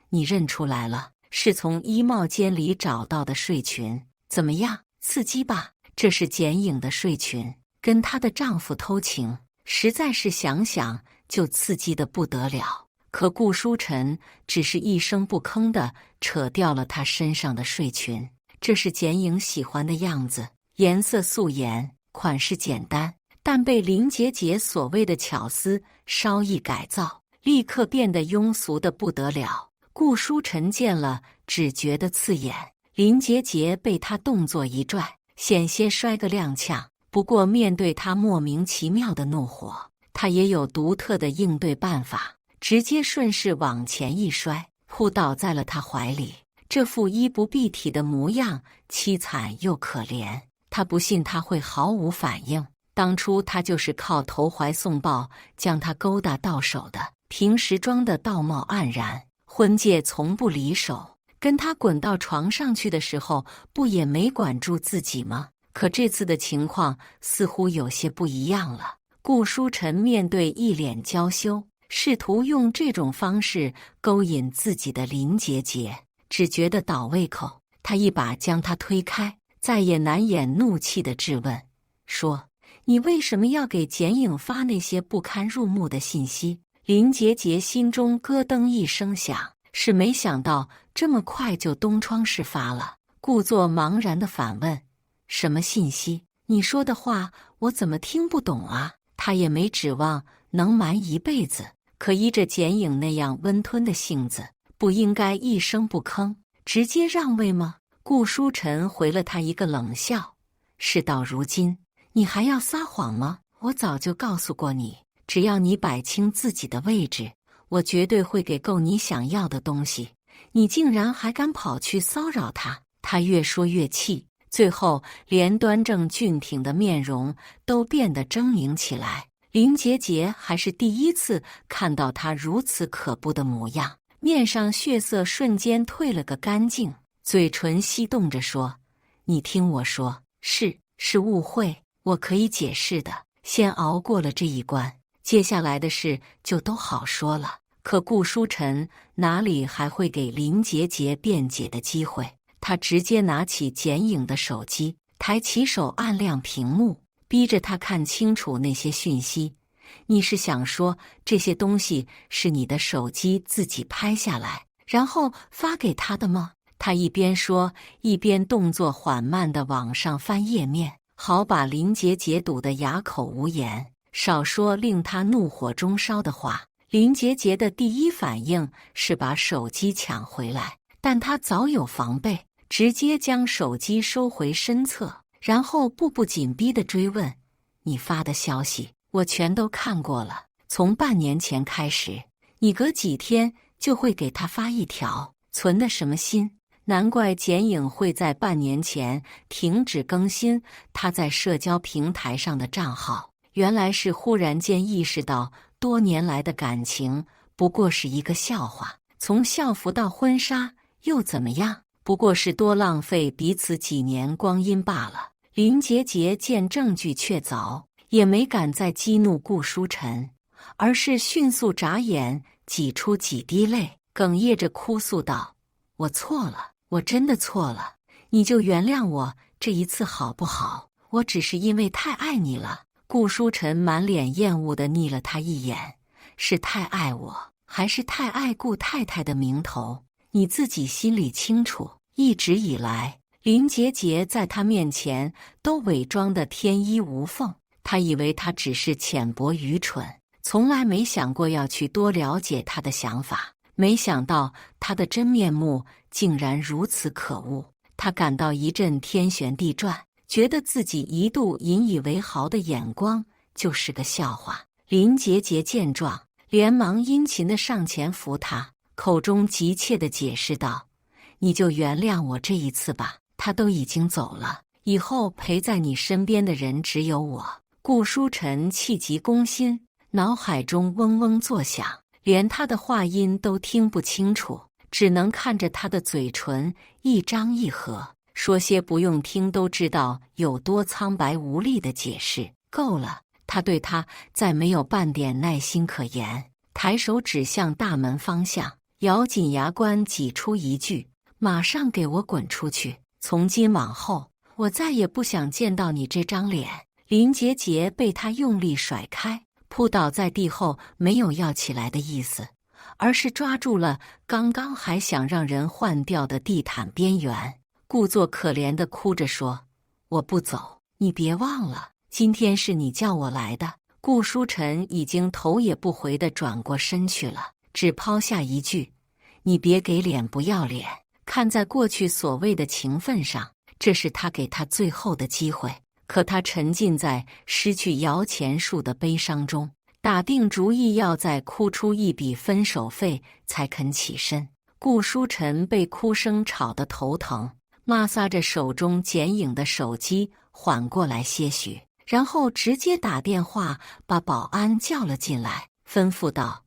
你认出来了，是从衣帽间里找到的睡裙，怎么样，刺激吧？这是简影的睡裙，跟她的丈夫偷情，实在是想想就刺激得不得了。”可顾书晨只是一声不吭地扯掉了她身上的睡裙。这是简影喜欢的样子，颜色素颜，款式简单，但被林杰杰所谓的巧思稍一改造，立刻变得庸俗的不得了。顾书晨见了只觉得刺眼，林杰杰被他动作一拽，险些摔个踉跄。不过面对他莫名其妙的怒火，他也有独特的应对办法，直接顺势往前一摔，扑倒在了他怀里。这副衣不蔽体的模样，凄惨又可怜。他不信他会毫无反应。当初他就是靠投怀送抱将他勾搭到手的，平时装的道貌岸然，婚戒从不离手。跟他滚到床上去的时候，不也没管住自己吗？可这次的情况似乎有些不一样了。顾书晨面对一脸娇羞，试图用这种方式勾引自己的林杰杰，只觉得倒胃口。他一把将他推开，再也难掩怒气的质问说：“你为什么要给简影发那些不堪入目的信息？”林杰杰心中咯噔一声响，是没想到这么快就东窗事发了，故作茫然的反问：“什么信息？你说的话我怎么听不懂啊？”他也没指望能瞒一辈子，可依着简影那样温吞的性子，不应该一声不吭，直接让位吗？顾书晨回了他一个冷笑：“事到如今，你还要撒谎吗？我早就告诉过你，只要你摆清自己的位置，我绝对会给够你想要的东西。你竟然还敢跑去骚扰他！”他越说越气，最后连端正俊挺的面容都变得狰狞起来。林杰杰还是第一次看到他如此可怖的模样，面上血色瞬间退了个干净，嘴唇翕动着说：“你听我说，是误会，我可以解释的。先熬过了这一关，接下来的事就都好说了。”可顾书晨哪里还会给林杰杰辩解的机会？他直接拿起简影的手机，抬起手按亮屏幕，逼着他看清楚那些讯息。“你是想说这些东西是你的手机自己拍下来，然后发给他的吗？”他一边说，一边动作缓慢地往上翻页面，好把林杰杰堵得哑口无言，少说令他怒火中烧的话。林杰杰的第一反应是把手机抢回来，但他早有防备，直接将手机收回身侧，然后步步紧逼地追问：“你发的消息我全都看过了，从半年前开始，你隔几天就会给他发一条，存的什么心？难怪简影会在半年前停止更新他在社交平台上的账号，原来是忽然间意识到多年来的感情不过是一个笑话，从校服到婚纱又怎么样？不过是多浪费彼此几年光阴罢了。”林杰杰见证据确凿，也没敢再激怒顾书晨，而是迅速眨眼，挤出几滴泪，哽咽着哭诉道：“我错了，我真的错了，你就原谅我这一次好不好？我只是因为太爱你了。”顾书晨满脸厌恶地睨了他一眼：“是太爱我，还是太爱顾太太的名头？你自己心里清楚。”一直以来，林杰杰在他面前都伪装得天衣无缝，他以为他只是浅薄愚蠢，从来没想过要去多了解他的想法。没想到他的真面目竟然如此可恶，他感到一阵天旋地转，觉得自己一度引以为豪的眼光就是个笑话。林杰杰见状，连忙殷勤地上前扶他，口中急切地解释道：“你就原谅我这一次吧，他都已经走了，以后陪在你身边的人只有我。”顾书晨气急攻心，脑海中嗡嗡作响，连他的话音都听不清楚，只能看着他的嘴唇一张一合，说些不用听都知道有多苍白无力的解释。够了，他对他再没有半点耐心可言，抬手指向大门方向，咬紧牙关挤出一句：马上给我滚出去！从今往后，我再也不想见到你这张脸。林杰杰被他用力甩开，扑倒在地后，没有要起来的意思，而是抓住了刚刚还想让人换掉的地毯边缘，故作可怜地哭着说：我不走，你别忘了，今天是你叫我来的。顾书晨已经头也不回地转过身去了，只抛下一句：你别给脸不要脸。看在过去所谓的情分上，这是他给他最后的机会。可他沉浸在失去摇钱树的悲伤中，打定主意要再哭出一笔分手费才肯起身。顾书晨被哭声吵得头疼，抹撒着手中剪影的手机，缓过来些许，然后直接打电话把保安叫了进来，吩咐道：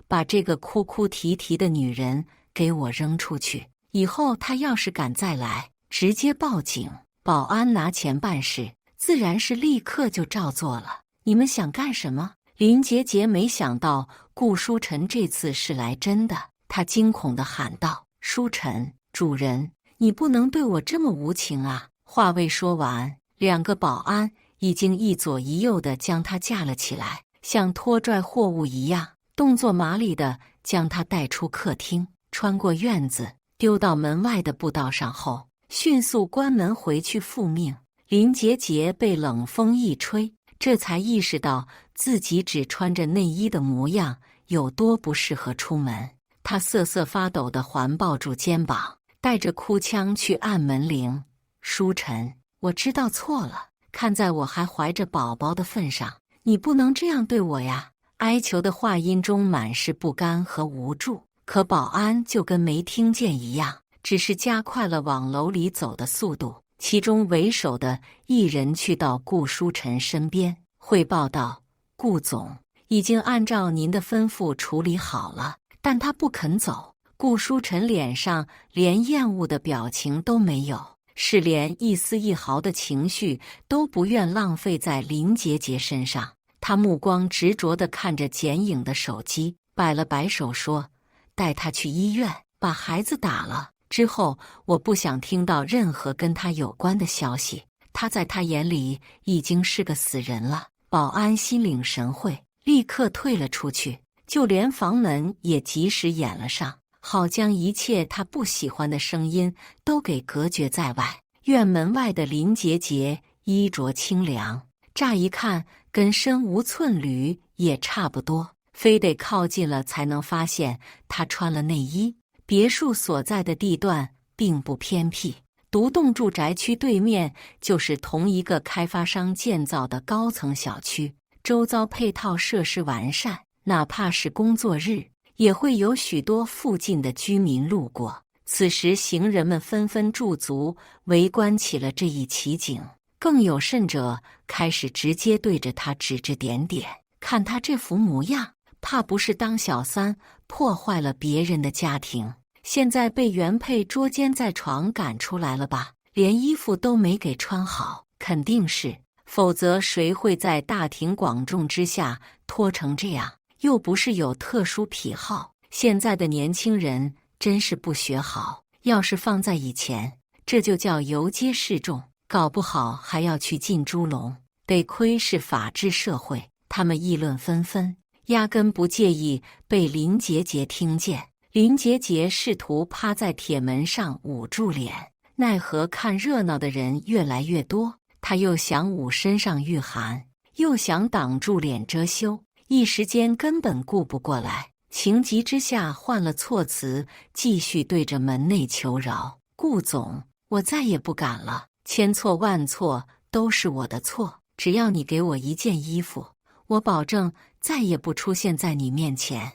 把这个哭哭啼啼的女人给我扔出去，以后她要是敢再来，直接报警。保安拿钱办事，自然是立刻就照做了。你们想干什么？林杰杰没想到顾书晨这次是来真的，他惊恐地喊道：书晨，主人，你不能对我这么无情啊！话未说完，两个保安已经一左一右地将他架了起来，像拖拽货物一样，动作麻利地将他带出客厅，穿过院子，丢到门外的步道上后，迅速关门回去复命。林杰杰被冷风一吹，这才意识到自己只穿着内衣的模样有多不适合出门。他瑟瑟发抖地环抱住肩膀，带着哭腔去按门铃。书晨，我知道错了，看在我还怀着宝宝的份上，你不能这样对我呀！哀求的话音中满是不甘和无助，可保安就跟没听见一样，只是加快了往楼里走的速度。其中为首的一人去到顾书晨身边，汇报道：顾总，已经按照您的吩咐处理好了，但他不肯走。顾书晨脸上连厌恶的表情都没有，是连一丝一毫的情绪都不愿浪费在林杰杰身上。他目光执着地看着剪影的手机，摆了摆手说：带他去医院，把孩子打了。之后，我不想听到任何跟他有关的消息。他在他眼里已经是个死人了。保安心领神会，立刻退了出去，就连房门也及时掩了上，好将一切他不喜欢的声音都给隔绝在外。院门外的林杰杰衣着清凉，乍一看跟身无寸缕也差不多，非得靠近了才能发现他穿了内衣。别墅所在的地段并不偏僻，独栋住宅区对面就是同一个开发商建造的高层小区，周遭配套设施完善，哪怕是工作日，也会有许多附近的居民路过。此时行人们纷纷驻足围观起了这一奇景，更有甚者开始直接对着他指指点点，看他这副模样，怕不是当小三破坏了别人的家庭，现在被原配捉奸在床赶出来了吧？连衣服都没给穿好，肯定是，否则谁会在大庭广众之下脱成这样？又不是有特殊癖好，现在的年轻人真是不学好，要是放在以前，这就叫游街示众，搞不好还要去进猪笼。得亏是法治社会，他们议论纷纷，压根不介意被林杰杰听见。林杰杰试图趴在铁门上捂住脸，奈何看热闹的人越来越多，他又想捂身上御寒，又想挡住脸遮羞，一时间根本顾不过来。情急之下换了措辞，继续对着门内求饶：顾总，我再也不敢了，千错万错都是我的错，只要你给我一件衣服，我保证再也不出现在你面前。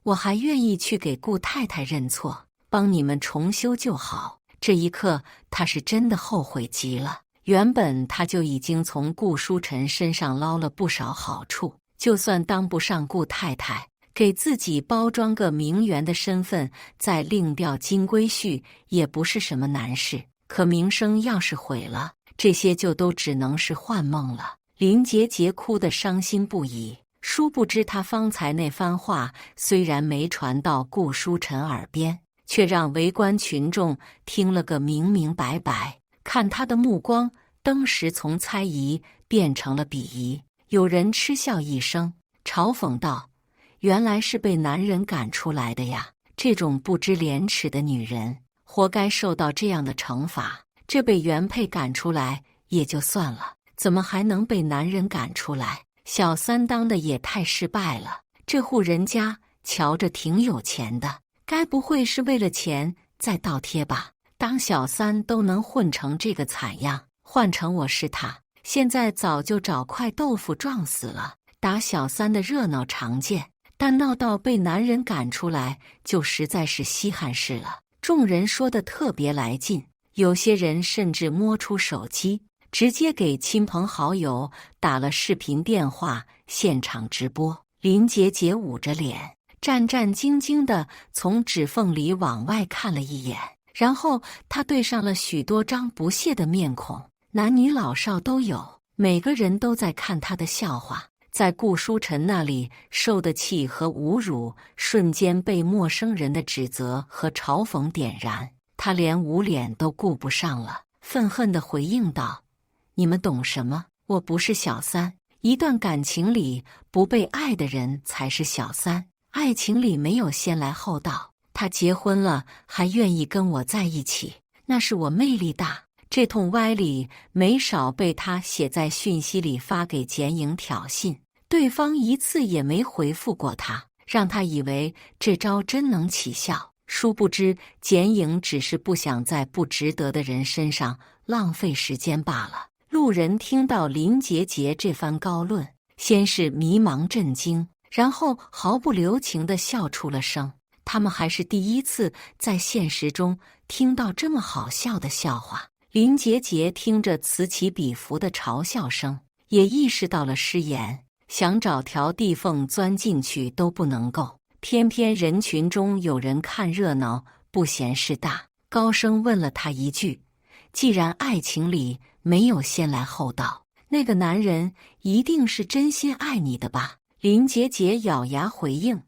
我还愿意去给顾太太认错，帮你们重修旧好。这一刻他是真的后悔极了。原本他就已经从顾书晨身上捞了不少好处，就算当不上顾太太，给自己包装个名媛的身份，再另钓金龟婿也不是什么难事。可名声要是毁了，这些就都只能是幻梦了。林杰杰哭得伤心不已，殊不知他方才那番话虽然没传到顾书晨耳边，却让围观群众听了个明明白白。看他的目光登时从猜疑变成了鄙夷，有人嗤笑一声，嘲讽道：“原来是被男人赶出来的呀！这种不知廉耻的女人，活该受到这样的惩罚。这被原配赶出来也就算了，怎么还能被男人赶出来？小三当的也太失败了。这户人家瞧着挺有钱的，该不会是为了钱在倒贴吧？当小三都能混成这个惨样，换成我是他，现在早就找块豆腐撞死了。打小三的热闹常见，但闹到被男人赶出来，就实在是稀罕事了。”众人说得特别来劲，有些人甚至摸出手机，直接给亲朋好友打了视频电话，现场直播。林杰杰捂着脸，战战兢兢地从指缝里往外看了一眼，然后他对上了许多张不屑的面孔，男女老少都有，每个人都在看他的笑话。在顾书晨那里受的气和侮辱，瞬间被陌生人的指责和嘲讽点燃，他连捂脸都顾不上了，愤恨地回应道：“你们懂什么？我不是小三，一段感情里不被爱的人才是小三，爱情里没有先来后到。他结婚了还愿意跟我在一起，那是我魅力大。”这通歪理没少被他写在讯息里发给简颖挑衅，对方一次也没回复过他，让他以为这招真能起效。殊不知简颖只是不想在不值得的人身上浪费时间罢了。路人听到林杰杰这番高论，先是迷茫震惊，然后毫不留情地笑出了声。他们还是第一次在现实中听到这么好笑的笑话。林杰杰听着此起彼伏的嘲笑声，也意识到了失言，想找条地缝钻进去都不能够。偏偏人群中有人看热闹不嫌事大，高声问了他一句：“既然爱情里没有先来后到，那个男人一定是真心爱你的吧？”林杰杰咬牙回应：“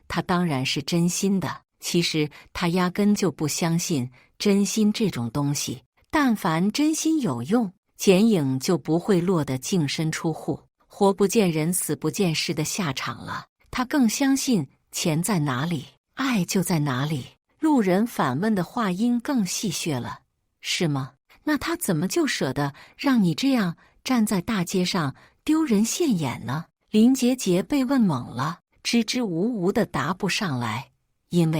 他当然是真心的。”其实他压根就不相信真心这种东西。但凡真心有用，简颖就不会落得净身出户、活不见人、死不见尸的下场了。他更相信钱在哪里，爱就在哪里。路人反问的话音更戏谑了：“是吗？那他怎么就舍得让你这样站在大街上丢人现眼呢？”林杰杰被问懵了，支支吾吾的答不上来。因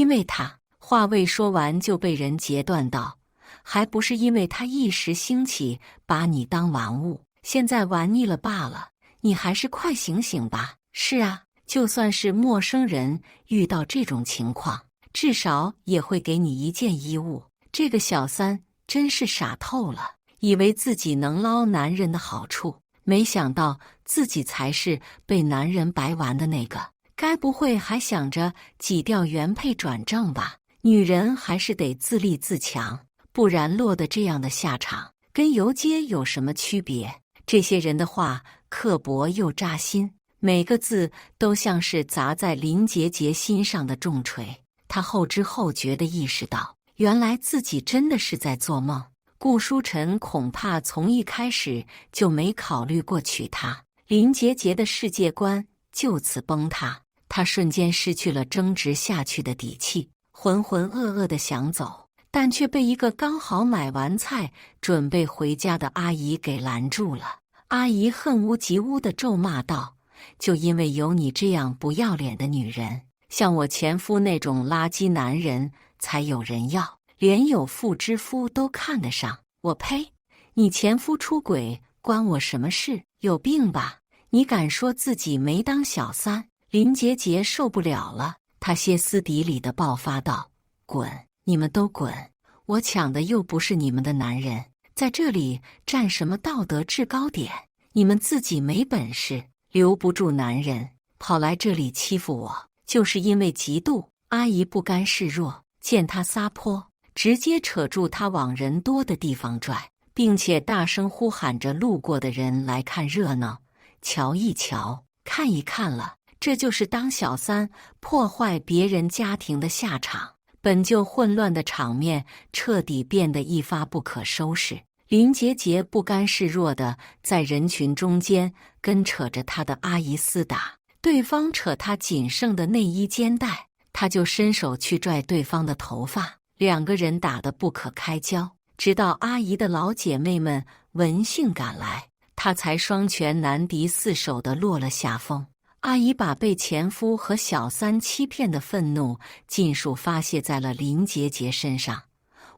为他话未说完就被人截断道：“还不是因为他一时兴起把你当玩物，现在玩腻了罢了。你还是快醒醒吧。”是啊，就算是陌生人遇到这种情况，至少也会给你一件衣物。这个小三真是傻透了，以为自己能捞男人的好处，没想到自己才是被男人白玩的那个。该不会还想着挤掉原配转正吧？女人还是得自立自强，不然落得这样的下场，跟游街有什么区别？这些人的话刻薄又扎心，每个字都像是砸在林杰杰心上的重锤。他后知后觉地意识到，原来自己真的是在做梦。顾书晨恐怕从一开始就没考虑过娶她，林杰杰的世界观就此崩塌。他瞬间失去了争执下去的底气，浑浑噩噩地想走，但却被一个刚好买完菜准备回家的阿姨给拦住了。阿姨恨屋及乌地咒骂道：“就因为有你这样不要脸的女人，像我前夫那种垃圾男人才有人要，连有妇之夫都看得上。我呸！你前夫出轨关我什么事？有病吧？你敢说自己没当小三？”林杰杰受不了了，他歇斯底里地爆发道：“滚！你们都滚！我抢的又不是你们的男人，在这里占什么道德制高点？你们自己没本事，留不住男人，跑来这里欺负我，就是因为嫉妒。”阿姨不甘示弱，见他撒泼，直接扯住他往人多的地方拽，并且大声呼喊着路过的人来看热闹，瞧一瞧，看一看了。这就是当小三破坏别人家庭的下场。本就混乱的场面彻底变得一发不可收拾。林杰杰不甘示弱地在人群中间跟扯着他的阿姨厮打，对方扯他仅剩的内衣肩带，他就伸手去拽对方的头发，两个人打得不可开交。直到阿姨的老姐妹们闻讯赶来，他才双拳难敌四手地落了下风。阿姨把被前夫和小三欺骗的愤怒尽数发泄在了林杰杰身上。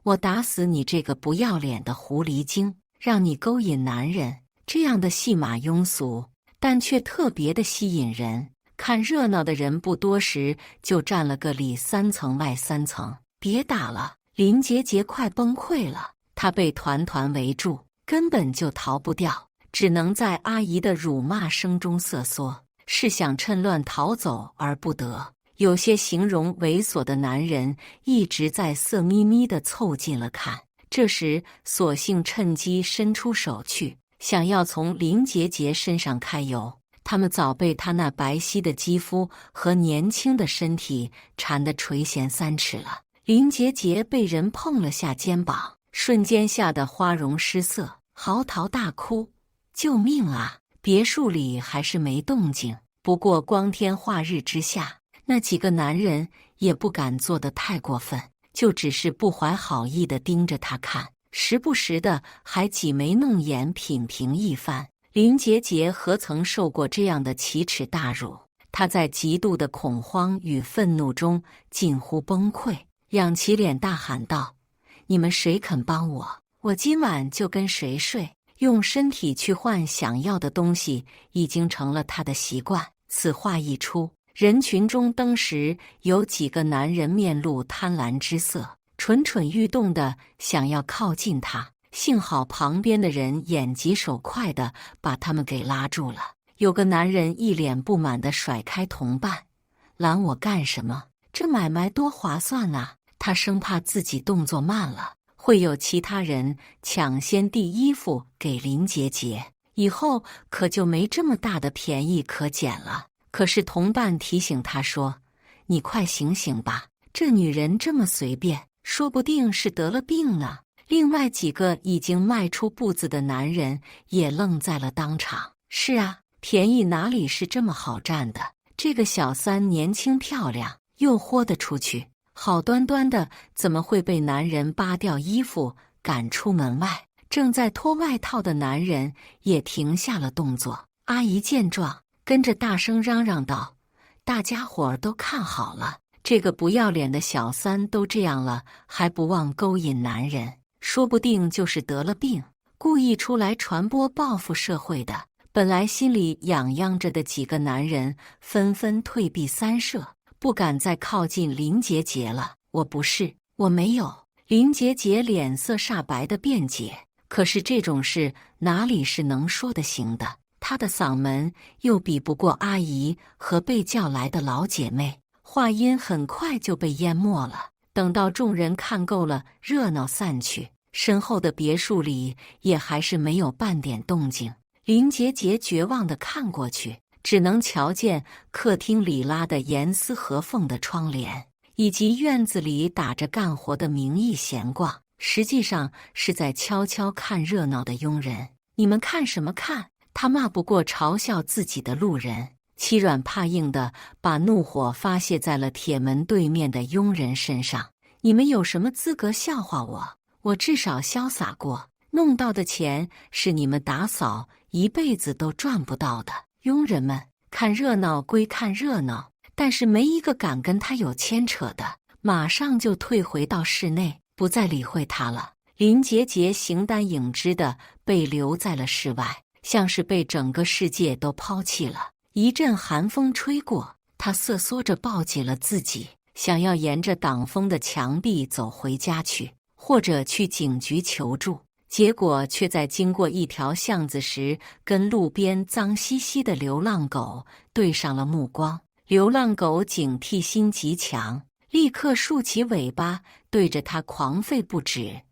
我打死你这个不要脸的狐狸精，让你勾引男人，这样的戏码庸俗，但却特别的吸引人。看热闹的人不多时，就占了个里3层外3层。别打了，林杰杰快崩溃了，他被团团围住，根本就逃不掉，只能在阿姨的辱骂声中瑟缩。是想趁乱逃走而不得。有些形容猥琐的男人一直在色眯眯地凑近了看，这时索性趁机伸出手去，想要从林杰杰身上揩油。他们早被他那白皙的肌肤和年轻的身体缠得垂涎3尺了。林杰杰被人碰了下肩膀，瞬间吓得花容失色，嚎啕大哭：“救命啊！”别墅里还是没动静，不过光天化日之下，那几个男人也不敢做得太过分，就只是不怀好意地盯着他看，时不时的还挤眉弄眼品评一番。林杰杰何曾受过这样的奇耻大辱？他在极度的恐慌与愤怒中近乎崩溃，仰起脸大喊道：“你们谁肯帮我，我今晚就跟谁睡。”用身体去换想要的东西已经成了他的习惯。此话一出，人群中登时有几个男人面露贪婪之色，蠢蠢欲动的想要靠近他。幸好旁边的人眼疾手快的把他们给拉住了。有个男人一脸不满地甩开同伴：“拦我干什么？这买卖多划算啊！”他生怕自己动作慢了，会有其他人抢先递衣服给林杰杰，以后可就没这么大的便宜可捡了。可是同伴提醒他说：“你快醒醒吧，这女人这么随便，说不定是得了病呢。”另外几个已经迈出步子的男人也愣在了当场。是啊，便宜哪里是这么好占的？这个小三年轻漂亮，又豁得出去，好端端的怎么会被男人扒掉衣服赶出门外？正在脱外套的男人也停下了动作。阿姨见状，跟着大声嚷嚷道：“大家伙儿都看好了，这个不要脸的小三都这样了，还不忘勾引男人，说不定就是得了病，故意出来传播报复社会的。”本来心里痒痒着的几个男人纷纷退避三舍，不敢再靠近林杰杰了。“我不是，我没有。”林杰杰脸色煞白的辩解。可是这种事哪里是能说得行的？他的嗓门又比不过阿姨和被叫来的老姐妹，话音很快就被淹没了。等到众人看够了，热闹散去，身后的别墅里也还是没有半点动静。林杰杰绝望地看过去，只能瞧见客厅里拉得严丝合缝的窗帘，以及院子里打着干活的名义闲逛，实际上是在悄悄看热闹的佣人。“你们看什么看？”他骂不过嘲笑自己的路人，欺软怕硬的把怒火发泄在了铁门对面的佣人身上。“你们有什么资格笑话我？我至少潇洒过，弄到的钱是你们打扫一辈子都赚不到的。”佣人们看热闹归看热闹，但是没一个敢跟他有牵扯的，马上就退回到室内，不再理会他了。林杰杰形单影只的被留在了室外，像是被整个世界都抛弃了。一阵寒风吹过，他瑟缩着抱紧了自己，想要沿着挡风的墙壁走回家去，或者去警局求助。结果却在经过一条巷子时，跟路边脏兮兮的流浪狗对上了目光。流浪狗警惕心极强，立刻竖起尾巴，对着他狂吠不止。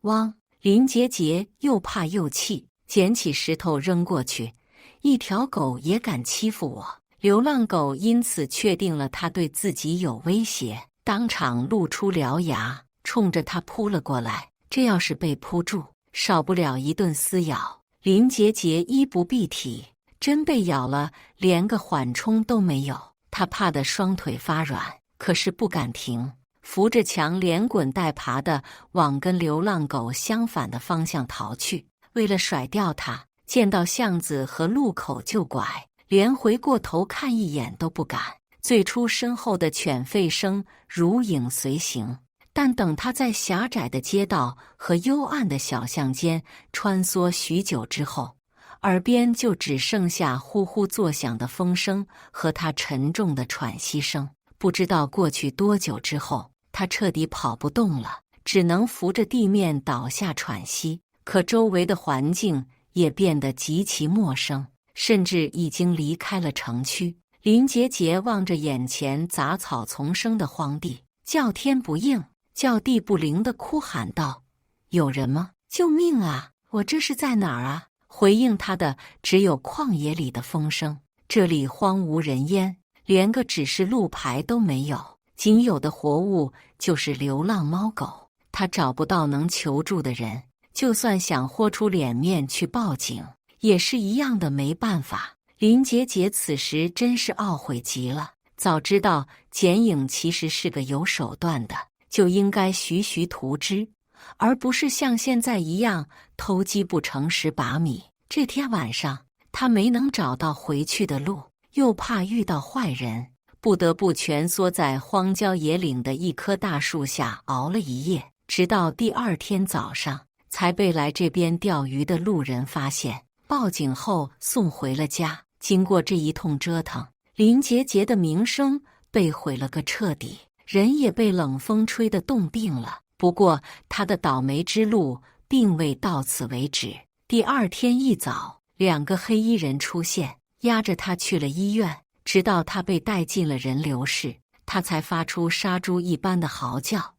汪！林杰杰又怕又气，捡起石头扔过去。一条狗也敢欺负我！流浪狗因此确定了他对自己有威胁，当场露出獠牙，冲着他扑了过来。这要是被扑住，少不了一顿撕咬。林杰杰衣不蔽体，真被咬了，连个缓冲都没有。他怕得双腿发软，可是不敢停，扶着墙连滚带爬的往跟流浪狗相反的方向逃去。为了甩掉它，见到巷子和路口就拐，连回过头看一眼都不敢。最初身后的犬吠声如影随形，但等他在狭窄的街道和幽暗的小巷间穿梭许久之后，耳边就只剩下呼呼作响的风声和他沉重的喘息声。不知道过去多久之后，他彻底跑不动了，只能扶着地面倒下喘息。可周围的环境也变得极其陌生，甚至已经离开了城区。林杰杰望着眼前杂草丛生的荒地，叫天不应，叫地不灵地哭喊道：“有人吗？救命啊！我这是在哪儿啊？”回应他的只有旷野里的风声。这里荒无人烟，连个指示路牌都没有，仅有的活物就是流浪猫狗。他找不到能求助的人，就算想豁出脸面去报警，也是一样的没办法。林杰杰此时真是懊悔极了，早知道剪影其实是个有手段的，就应该徐徐图之，而不是像现在一样偷鸡不成蚀把米。这天晚上，他没能找到回去的路，又怕遇到坏人，不得不蜷缩在荒郊野岭的一棵大树下熬了一夜，直到第二天早上才被来这边钓鱼的路人发现，报警后送回了家。经过这一通折腾，林杰杰的名声被毁了个彻底，人也被冷风吹得冻病了。不过他的倒霉之路并未到此为止。第二天一早，2个黑衣人出现，押着他去了医院，直到他被带进了人流室，他才发出杀猪一般的嚎叫：“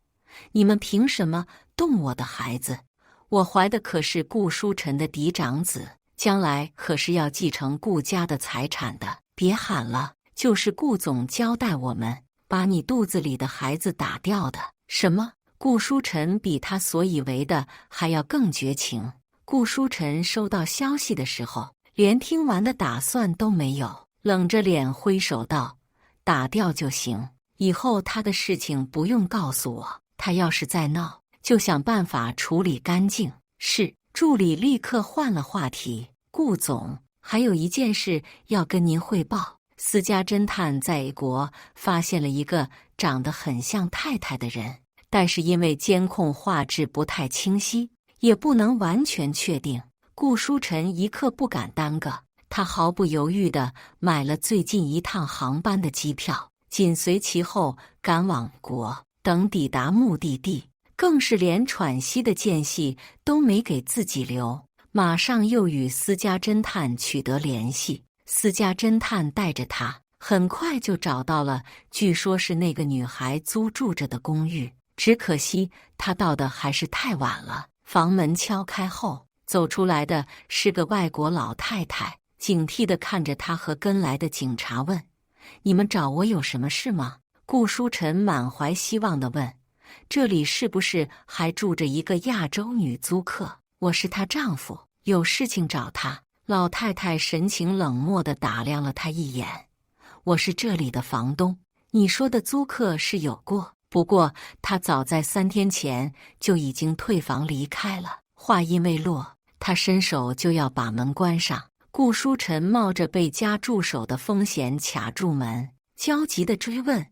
你们凭什么动我的孩子？我怀的可是顾书辰的嫡长子，将来可是要继承顾家的财产的！别喊了，就是顾总交代我们把你肚子里的孩子打掉的。”什么？顾书辰比他所以为的还要更绝情。顾书辰收到消息的时候，连听完的打算都没有，冷着脸挥手道：“打掉就行，以后他的事情不用告诉我，他要是再闹，就想办法处理干净。”是。助理立刻换了话题：“顾总，还有一件事要跟您汇报。私家侦探在 A 国发现了一个长得很像太太的人，但是因为监控画质不太清晰，也不能完全确定。”顾书辰一刻不敢耽搁，他毫不犹豫地买了最近一趟航班的机票，紧随其后赶往国。等抵达目的地，更是连喘息的间隙都没给自己留，马上又与私家侦探取得联系。私家侦探带着他，很快就找到了据说是那个女孩租住着的公寓。只可惜他到的还是太晚了。房门敲开后，走出来的是个外国老太太，警惕地看着他和跟来的警察问：“你们找我有什么事吗？”顾书辰满怀希望地问：“这里是不是还住着一个亚洲女租客？我是她丈夫，有事情找她。”老太太神情冷漠地打量了他一眼：“我是这里的房东，你说的租客是有过，不过他早在3天前就已经退房离开了。”话音未落，他伸手就要把门关上。顾书辰冒着被加助手的风险卡住门，焦急地追问：“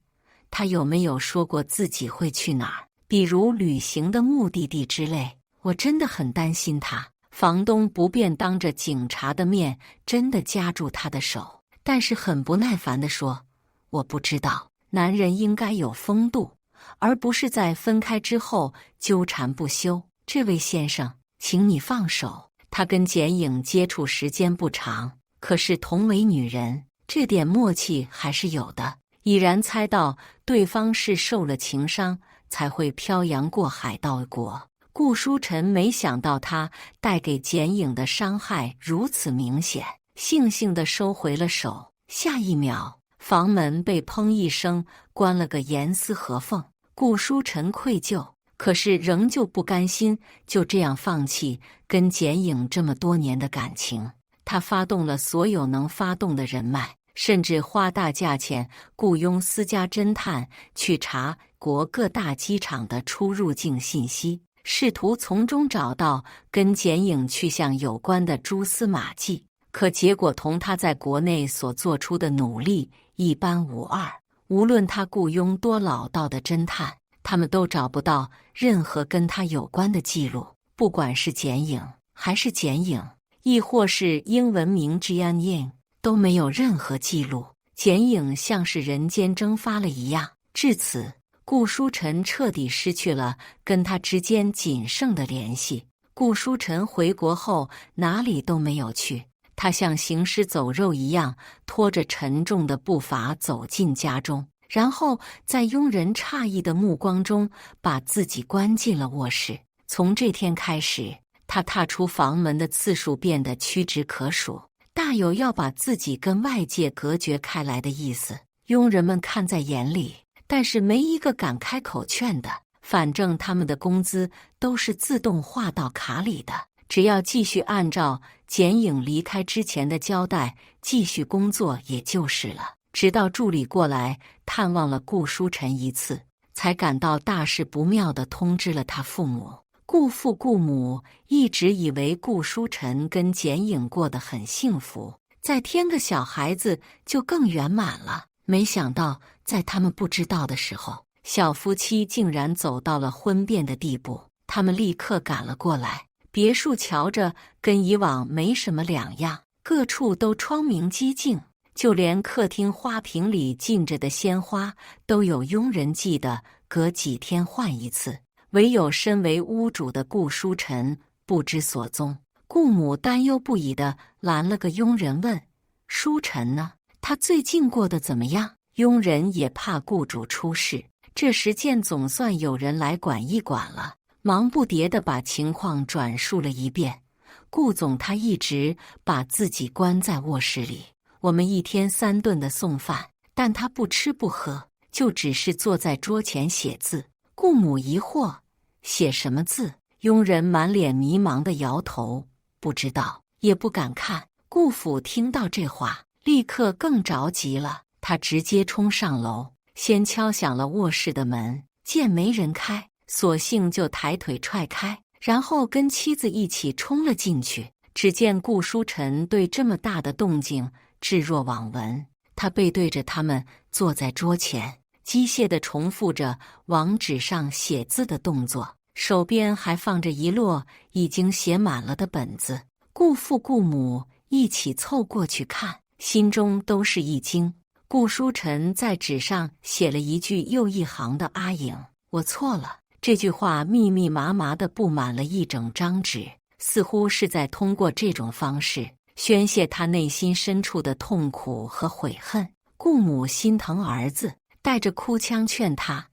他有没有说过自己会去哪儿？比如旅行的目的地之类？我真的很担心他。”房东不便当着警察的面真的夹住他的手，但是很不耐烦地说：“我不知道，男人应该有风度，而不是在分开之后纠缠不休。这位先生，请你放手。”他跟简影接触时间不长，可是同为女人，这点默契还是有的。已然猜到对方是受了情伤，才会漂洋过海到国。顾书辰没想到他带给简影的伤害如此明显，悻悻地收回了手。下一秒，房门被砰一声关了个严丝合缝。顾书辰愧疚，可是仍旧不甘心就这样放弃跟简影这么多年的感情。他发动了所有能发动的人脉，甚至花大价钱雇佣私家侦探去查国各大机场的出入境信息，试图从中找到跟简影去向有关的蛛丝马迹。可结果同他在国内所做出的努力一般无二，无论他雇佣多老道的侦探，他们都找不到任何跟他有关的记录，不管是简影还是简影，亦或是英文名Jian Ying，都没有任何记录。简影像是人间蒸发了一样。至此，顾书辰彻底失去了跟他之间仅剩的联系。顾书辰回国后哪里都没有去，他像行尸走肉一样拖着沉重的步伐走进家中，然后在佣人诧异的目光中把自己关进了卧室。从这天开始，他踏出房门的次数变得屈指可数，大有要把自己跟外界隔绝开来的意思。佣人们看在眼里，但是没一个敢开口劝的，反正他们的工资都是自动划到卡里的，只要继续按照简影离开之前的交代继续工作也就是了。直到助理过来探望了顾书辰一次，才感到大事不妙地通知了他父母。顾父顾母一直以为顾书辰跟简影过得很幸福，再添个小孩子就更圆满了。没想到在他们不知道的时候，小夫妻竟然走到了婚变的地步。他们立刻赶了过来，别墅瞧着跟以往没什么两样，各处都窗明几净，就连客厅花瓶里浸着的鲜花都有佣人记得隔几天换一次，唯有身为屋主的顾书辰不知所踪。顾母担忧不已地拦了个佣人问：书辰呢？他最近过得怎么样？佣人也怕雇主出事，这时见总算有人来管一管了，忙不迭地把情况转述了一遍。顾总他一直把自己关在卧室里，我们一天3顿的送饭，但他不吃不喝，就只是坐在桌前写字。顾母疑惑：写什么字？佣人满脸迷茫地摇头，不知道，也不敢看。顾府听到这话，立刻更着急了，他直接冲上楼，先敲响了卧室的门，见没人开，索性就抬腿踹开，然后跟妻子一起冲了进去。只见顾书辰对这么大的动静置若罔闻，他背对着他们坐在桌前，机械地重复着往纸上写字的动作，手边还放着一摞已经写满了的本子。顾父顾母一起凑过去看，心中都是一惊。顾书辰在纸上写了一句又一行的阿影，我错了。这句话密密麻麻地布满了一整张纸，似乎是在通过这种方式宣泄他内心深处的痛苦和悔恨。顾母心疼儿子，带着哭腔劝他：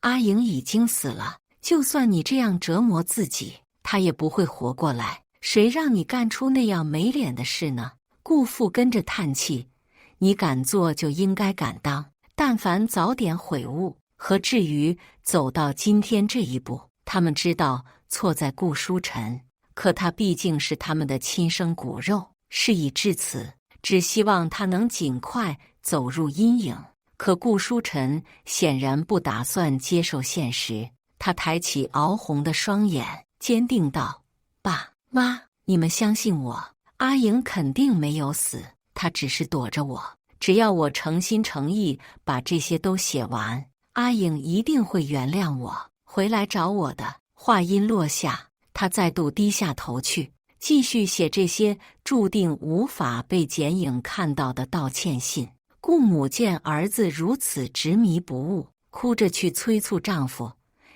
阿影已经死了，就算你这样折磨自己，他也不会活过来。谁让你干出那样没脸的事呢？顾父跟着叹气：你敢做就应该敢当，但凡早点悔悟，何至于走到今天这一步？他们知道错在顾书辰，可他毕竟是他们的亲生骨肉，事已至此，只希望他能尽快走入阴影。可顾书辰显然不打算接受现实，他抬起熬红的双眼，坚定道：爸妈，你们相信我，阿影肯定没有死，她只是躲着我。只要我诚心诚意把这些都写完，阿影一定会原谅我，回来找我的。话音落下，他再度低下头去，继续写这些注定无法被简影看到的道歉信。顾母见儿子如此执迷不悟，哭着去催促丈夫：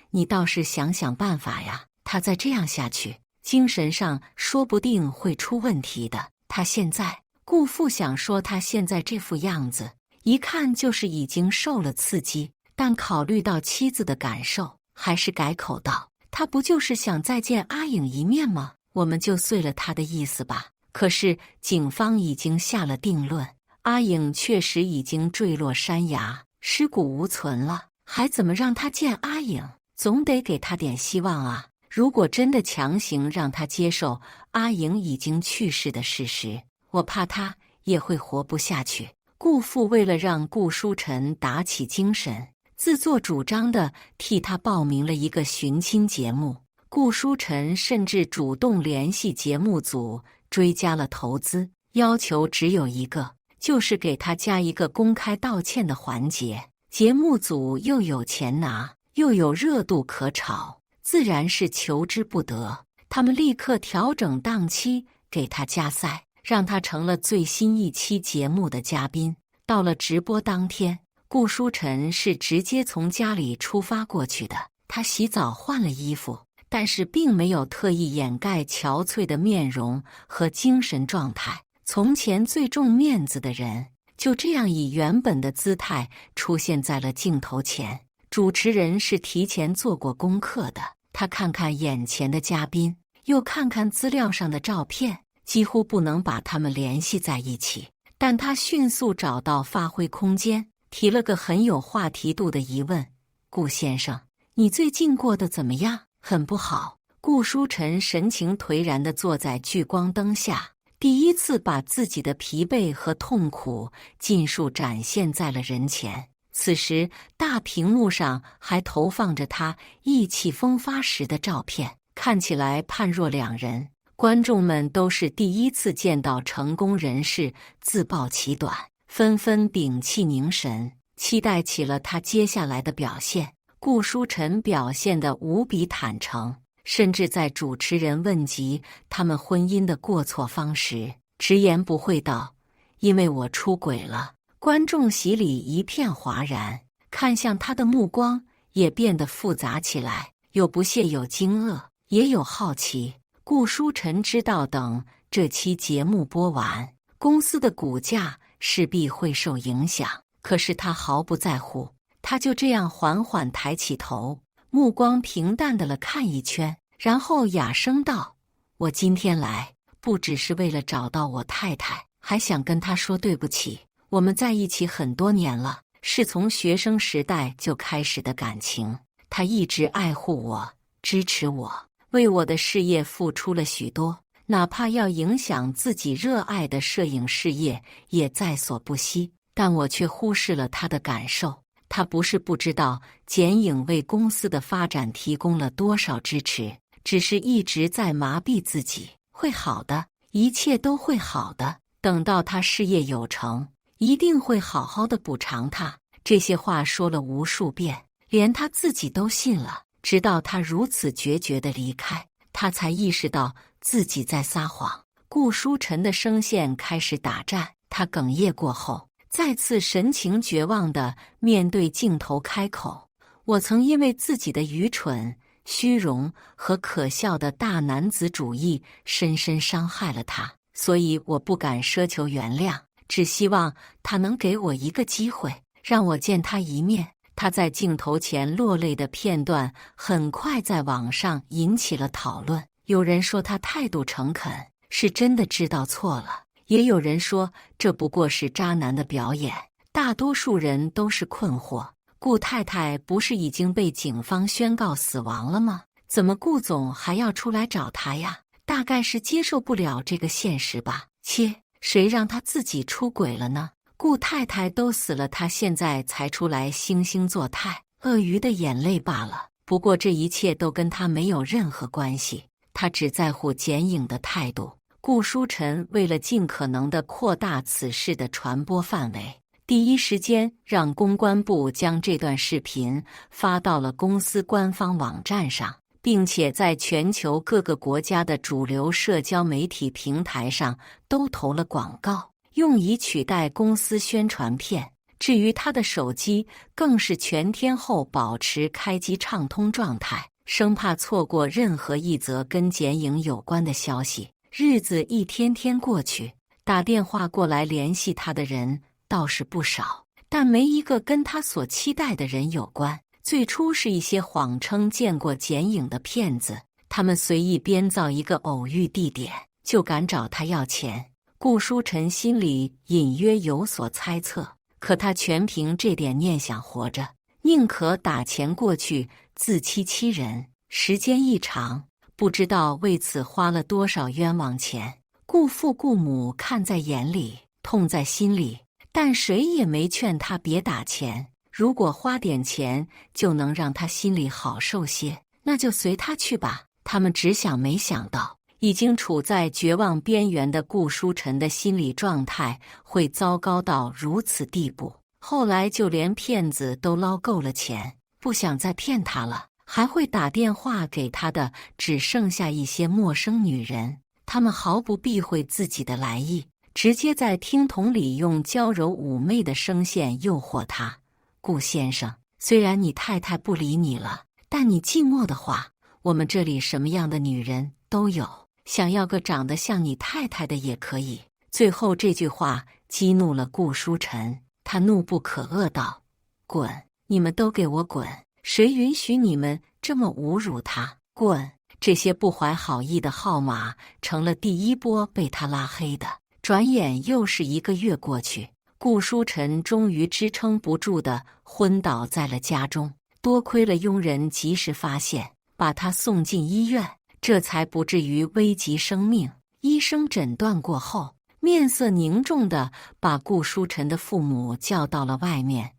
你倒是想想办法呀，他再这样下去，精神上说不定会出问题的。他现在，顾父想说他现在这副样子，一看就是已经受了刺激，但考虑到妻子的感受，还是改口道：“他不就是想再见阿影一面吗？我们就遂了他的意思吧。”可是警方已经下了定论，阿影确实已经坠落山崖，尸骨无存了，还怎么让他见阿影？总得给他点希望啊！如果真的强行让他接受阿影已经去世的事实，我怕他也会活不下去。顾父为了让顾书晨打起精神，自作主张地替他报名了一个寻亲节目。顾书晨甚至主动联系节目组追加了投资，要求只有一个，就是给他加一个公开道歉的环节。节目组又有钱拿，又有热度可炒，自然是求之不得。他们立刻调整档期，给他加赛，让他成了最新一期节目的嘉宾。到了直播当天，顾书晨是直接从家里出发过去的。他洗澡换了衣服，但是并没有特意掩盖憔悴的面容和精神状态。从前最重面子的人，就这样以原本的姿态出现在了镜头前。主持人是提前做过功课的，他看看眼前的嘉宾，又看看资料上的照片，几乎不能把他们联系在一起。但他迅速找到发挥空间，提了个很有话题度的疑问：“顾先生，你最近过得怎么样？”“很不好。”顾书晨神情颓然地坐在聚光灯下，第一次把自己的疲惫和痛苦尽数展现在了人前。此时大屏幕上还投放着他意气风发时的照片，看起来判若两人。观众们都是第一次见到成功人士自曝其短，纷纷屏气凝神，期待起了他接下来的表现。顾书晨表现得无比坦诚，甚至在主持人问及他们婚姻的过错方时，直言不讳道：“因为我出轨了。”观众席里一片哗然，看向他的目光也变得复杂起来，有不屑，有惊愕，也有好奇。顾书晨知道，等这期节目播完，公司的股价势必会受影响，可是他毫不在乎。他就这样缓缓抬起头，目光平淡地了看一圈，然后哑声道：“我今天来，不只是为了找到我太太，还想跟她说对不起。我们在一起很多年了，是从学生时代就开始的感情。她一直爱护我，支持我，为我的事业付出了许多，哪怕要影响自己热爱的摄影事业，也在所不惜。但我却忽视了她的感受。她不是不知道剪影为公司的发展提供了多少支持，只是一直在麻痹自己。会好的，一切都会好的。等到她事业有成，一定会好好的补偿她。”这些话说了无数遍，连他自己都信了。直到他如此决绝地离开，他才意识到自己在撒谎。顾书晨的声线开始打颤，他哽咽过后，再次神情绝望地面对镜头开口：“我曾因为自己的愚蠢、虚荣和可笑的大男子主义深深伤害了他，所以我不敢奢求原谅，只希望他能给我一个机会，让我见他一面。”他在镜头前落泪的片段很快在网上引起了讨论。有人说他态度诚恳，是真的知道错了；也有人说这不过是渣男的表演。大多数人都是困惑：顾太太不是已经被警方宣告死亡了吗？怎么顾总还要出来找他呀？大概是接受不了这个现实吧。切，谁让他自己出轨了呢？顾太太都死了，他现在才出来惺惺作态，鳄鱼的眼泪罢了。不过这一切都跟他没有任何关系，他只在乎剪影的态度。顾书晨为了尽可能地扩大此事的传播范围，第一时间让公关部将这段视频发到了公司官方网站上，并且在全球各个国家的主流社交媒体平台上都投了广告，用以取代公司宣传片。至于他的手机，更是全天候保持开机畅通状态，生怕错过任何一则跟剪影有关的消息。日子一天天过去，打电话过来联系他的人倒是不少，但没一个跟他所期待的人有关。最初是一些谎称见过剪影的骗子，他们随意编造一个偶遇地点，就敢找他要钱。顾书晨心里隐约有所猜测，可他全凭这点念想活着，宁可打钱过去自欺欺人。时间一长，不知道为此花了多少冤枉钱，顾父顾母看在眼里，痛在心里，但谁也没劝他别打钱。如果花点钱就能让他心里好受些，那就随他去吧。他们只想没想到，已经处在绝望边缘的顾书晨的心理状态会糟糕到如此地步。后来就连骗子都捞够了钱，不想再骗他了，还会打电话给他的只剩下一些陌生女人，他们毫不避讳自己的来意，直接在听筒里用娇柔妩媚的声线诱惑他。顾先生，虽然你太太不理你了，但你寂寞的话，我们这里什么样的女人都有，想要个长得像你太太的也可以。最后这句话激怒了顾书晨，他怒不可遏道：滚！你们都给我滚！谁允许你们这么侮辱他？滚！这些不怀好意的号码成了第一波被他拉黑的。转眼又是1个月过去，顾书晨终于支撑不住地昏倒在了家中，多亏了佣人及时发现，把他送进医院，这才不至于危及生命。医生诊断过后，面色凝重地把顾书晨的父母叫到了外面。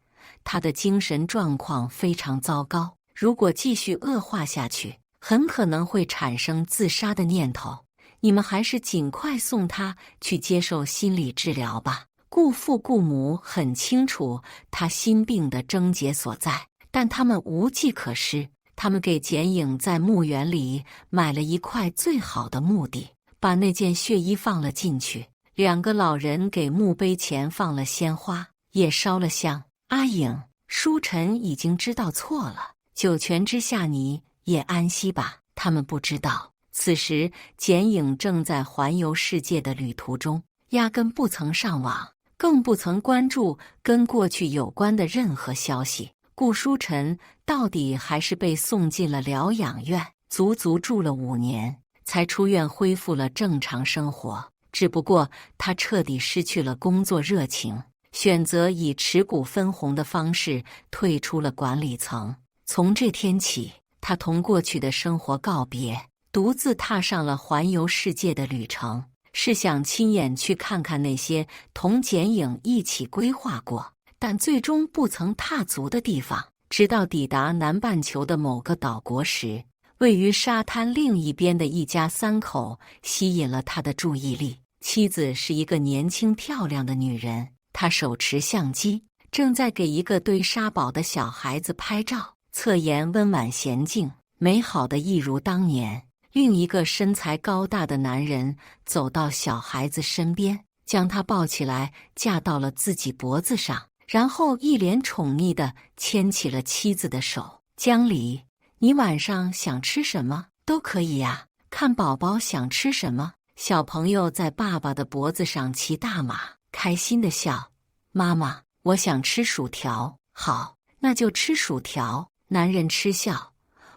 他的精神状况非常糟糕，如果继续恶化下去，很可能会产生自杀的念头。你们还是尽快送他去接受心理治疗吧。顾父顾母很清楚他心病的症结所在，但他们无计可施。他们给剪影在墓园里买了一块最好的墓地，把那件血衣放了进去。2个老人给墓碑前放了鲜花，也烧了香。阿影，书晨已经知道错了，九泉之下你也安息吧。他们不知道，此时剪影正在环游世界的旅途中，压根不曾上网，更不曾关注跟过去有关的任何消息。顾书晨到底还是被送进了疗养院，足足住了5年，才出院恢复了正常生活。只不过他彻底失去了工作热情，选择以持股分红的方式退出了管理层。从这天起，他同过去的生活告别，独自踏上了环游世界的旅程，是想亲眼去看看那些同剪影一起规划过，但最终不曾踏足的地方。直到抵达南半球的某个岛国时，位于沙滩另一边的一家3口吸引了他的注意力。妻子是一个年轻漂亮的女人，她手持相机，正在给一个堆沙堡的小孩子拍照，侧颜温婉娴静，美好的一如当年。另一个身材高大的男人走到小孩子身边，将她抱起来架到了自己脖子上，然后一脸宠溺地牵起了妻子的手。江离，你晚上想吃什么都可以呀，看宝宝想吃什么。小朋友在爸爸的脖子上骑大马，开心地笑。妈妈，我想吃薯条。好，那就吃薯条。男人嗤笑。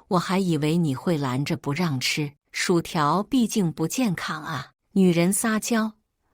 我还以为你会拦着不让吃，薯条毕竟不健康啊。女人撒娇。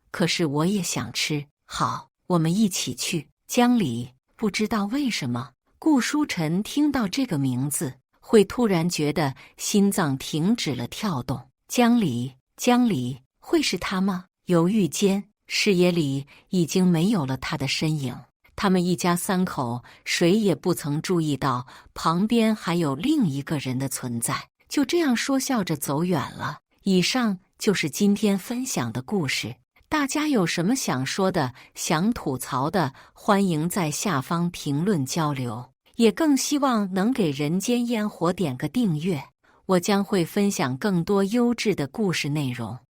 可是我也想吃。好，我们一起去。江离，不知道为什么，顾书晨听到这个名字，会突然觉得心脏停止了跳动。江离，江离，会是他吗？犹豫间，视野里已经没有了他的身影。他们一家3口谁也不曾注意到旁边还有另一个人的存在，就这样说笑着走远了。以上就是今天分享的故事，大家有什么想说的、想吐槽的，欢迎在下方评论交流，也更希望能给人间烟火点个订阅，我将会分享更多优质的故事内容。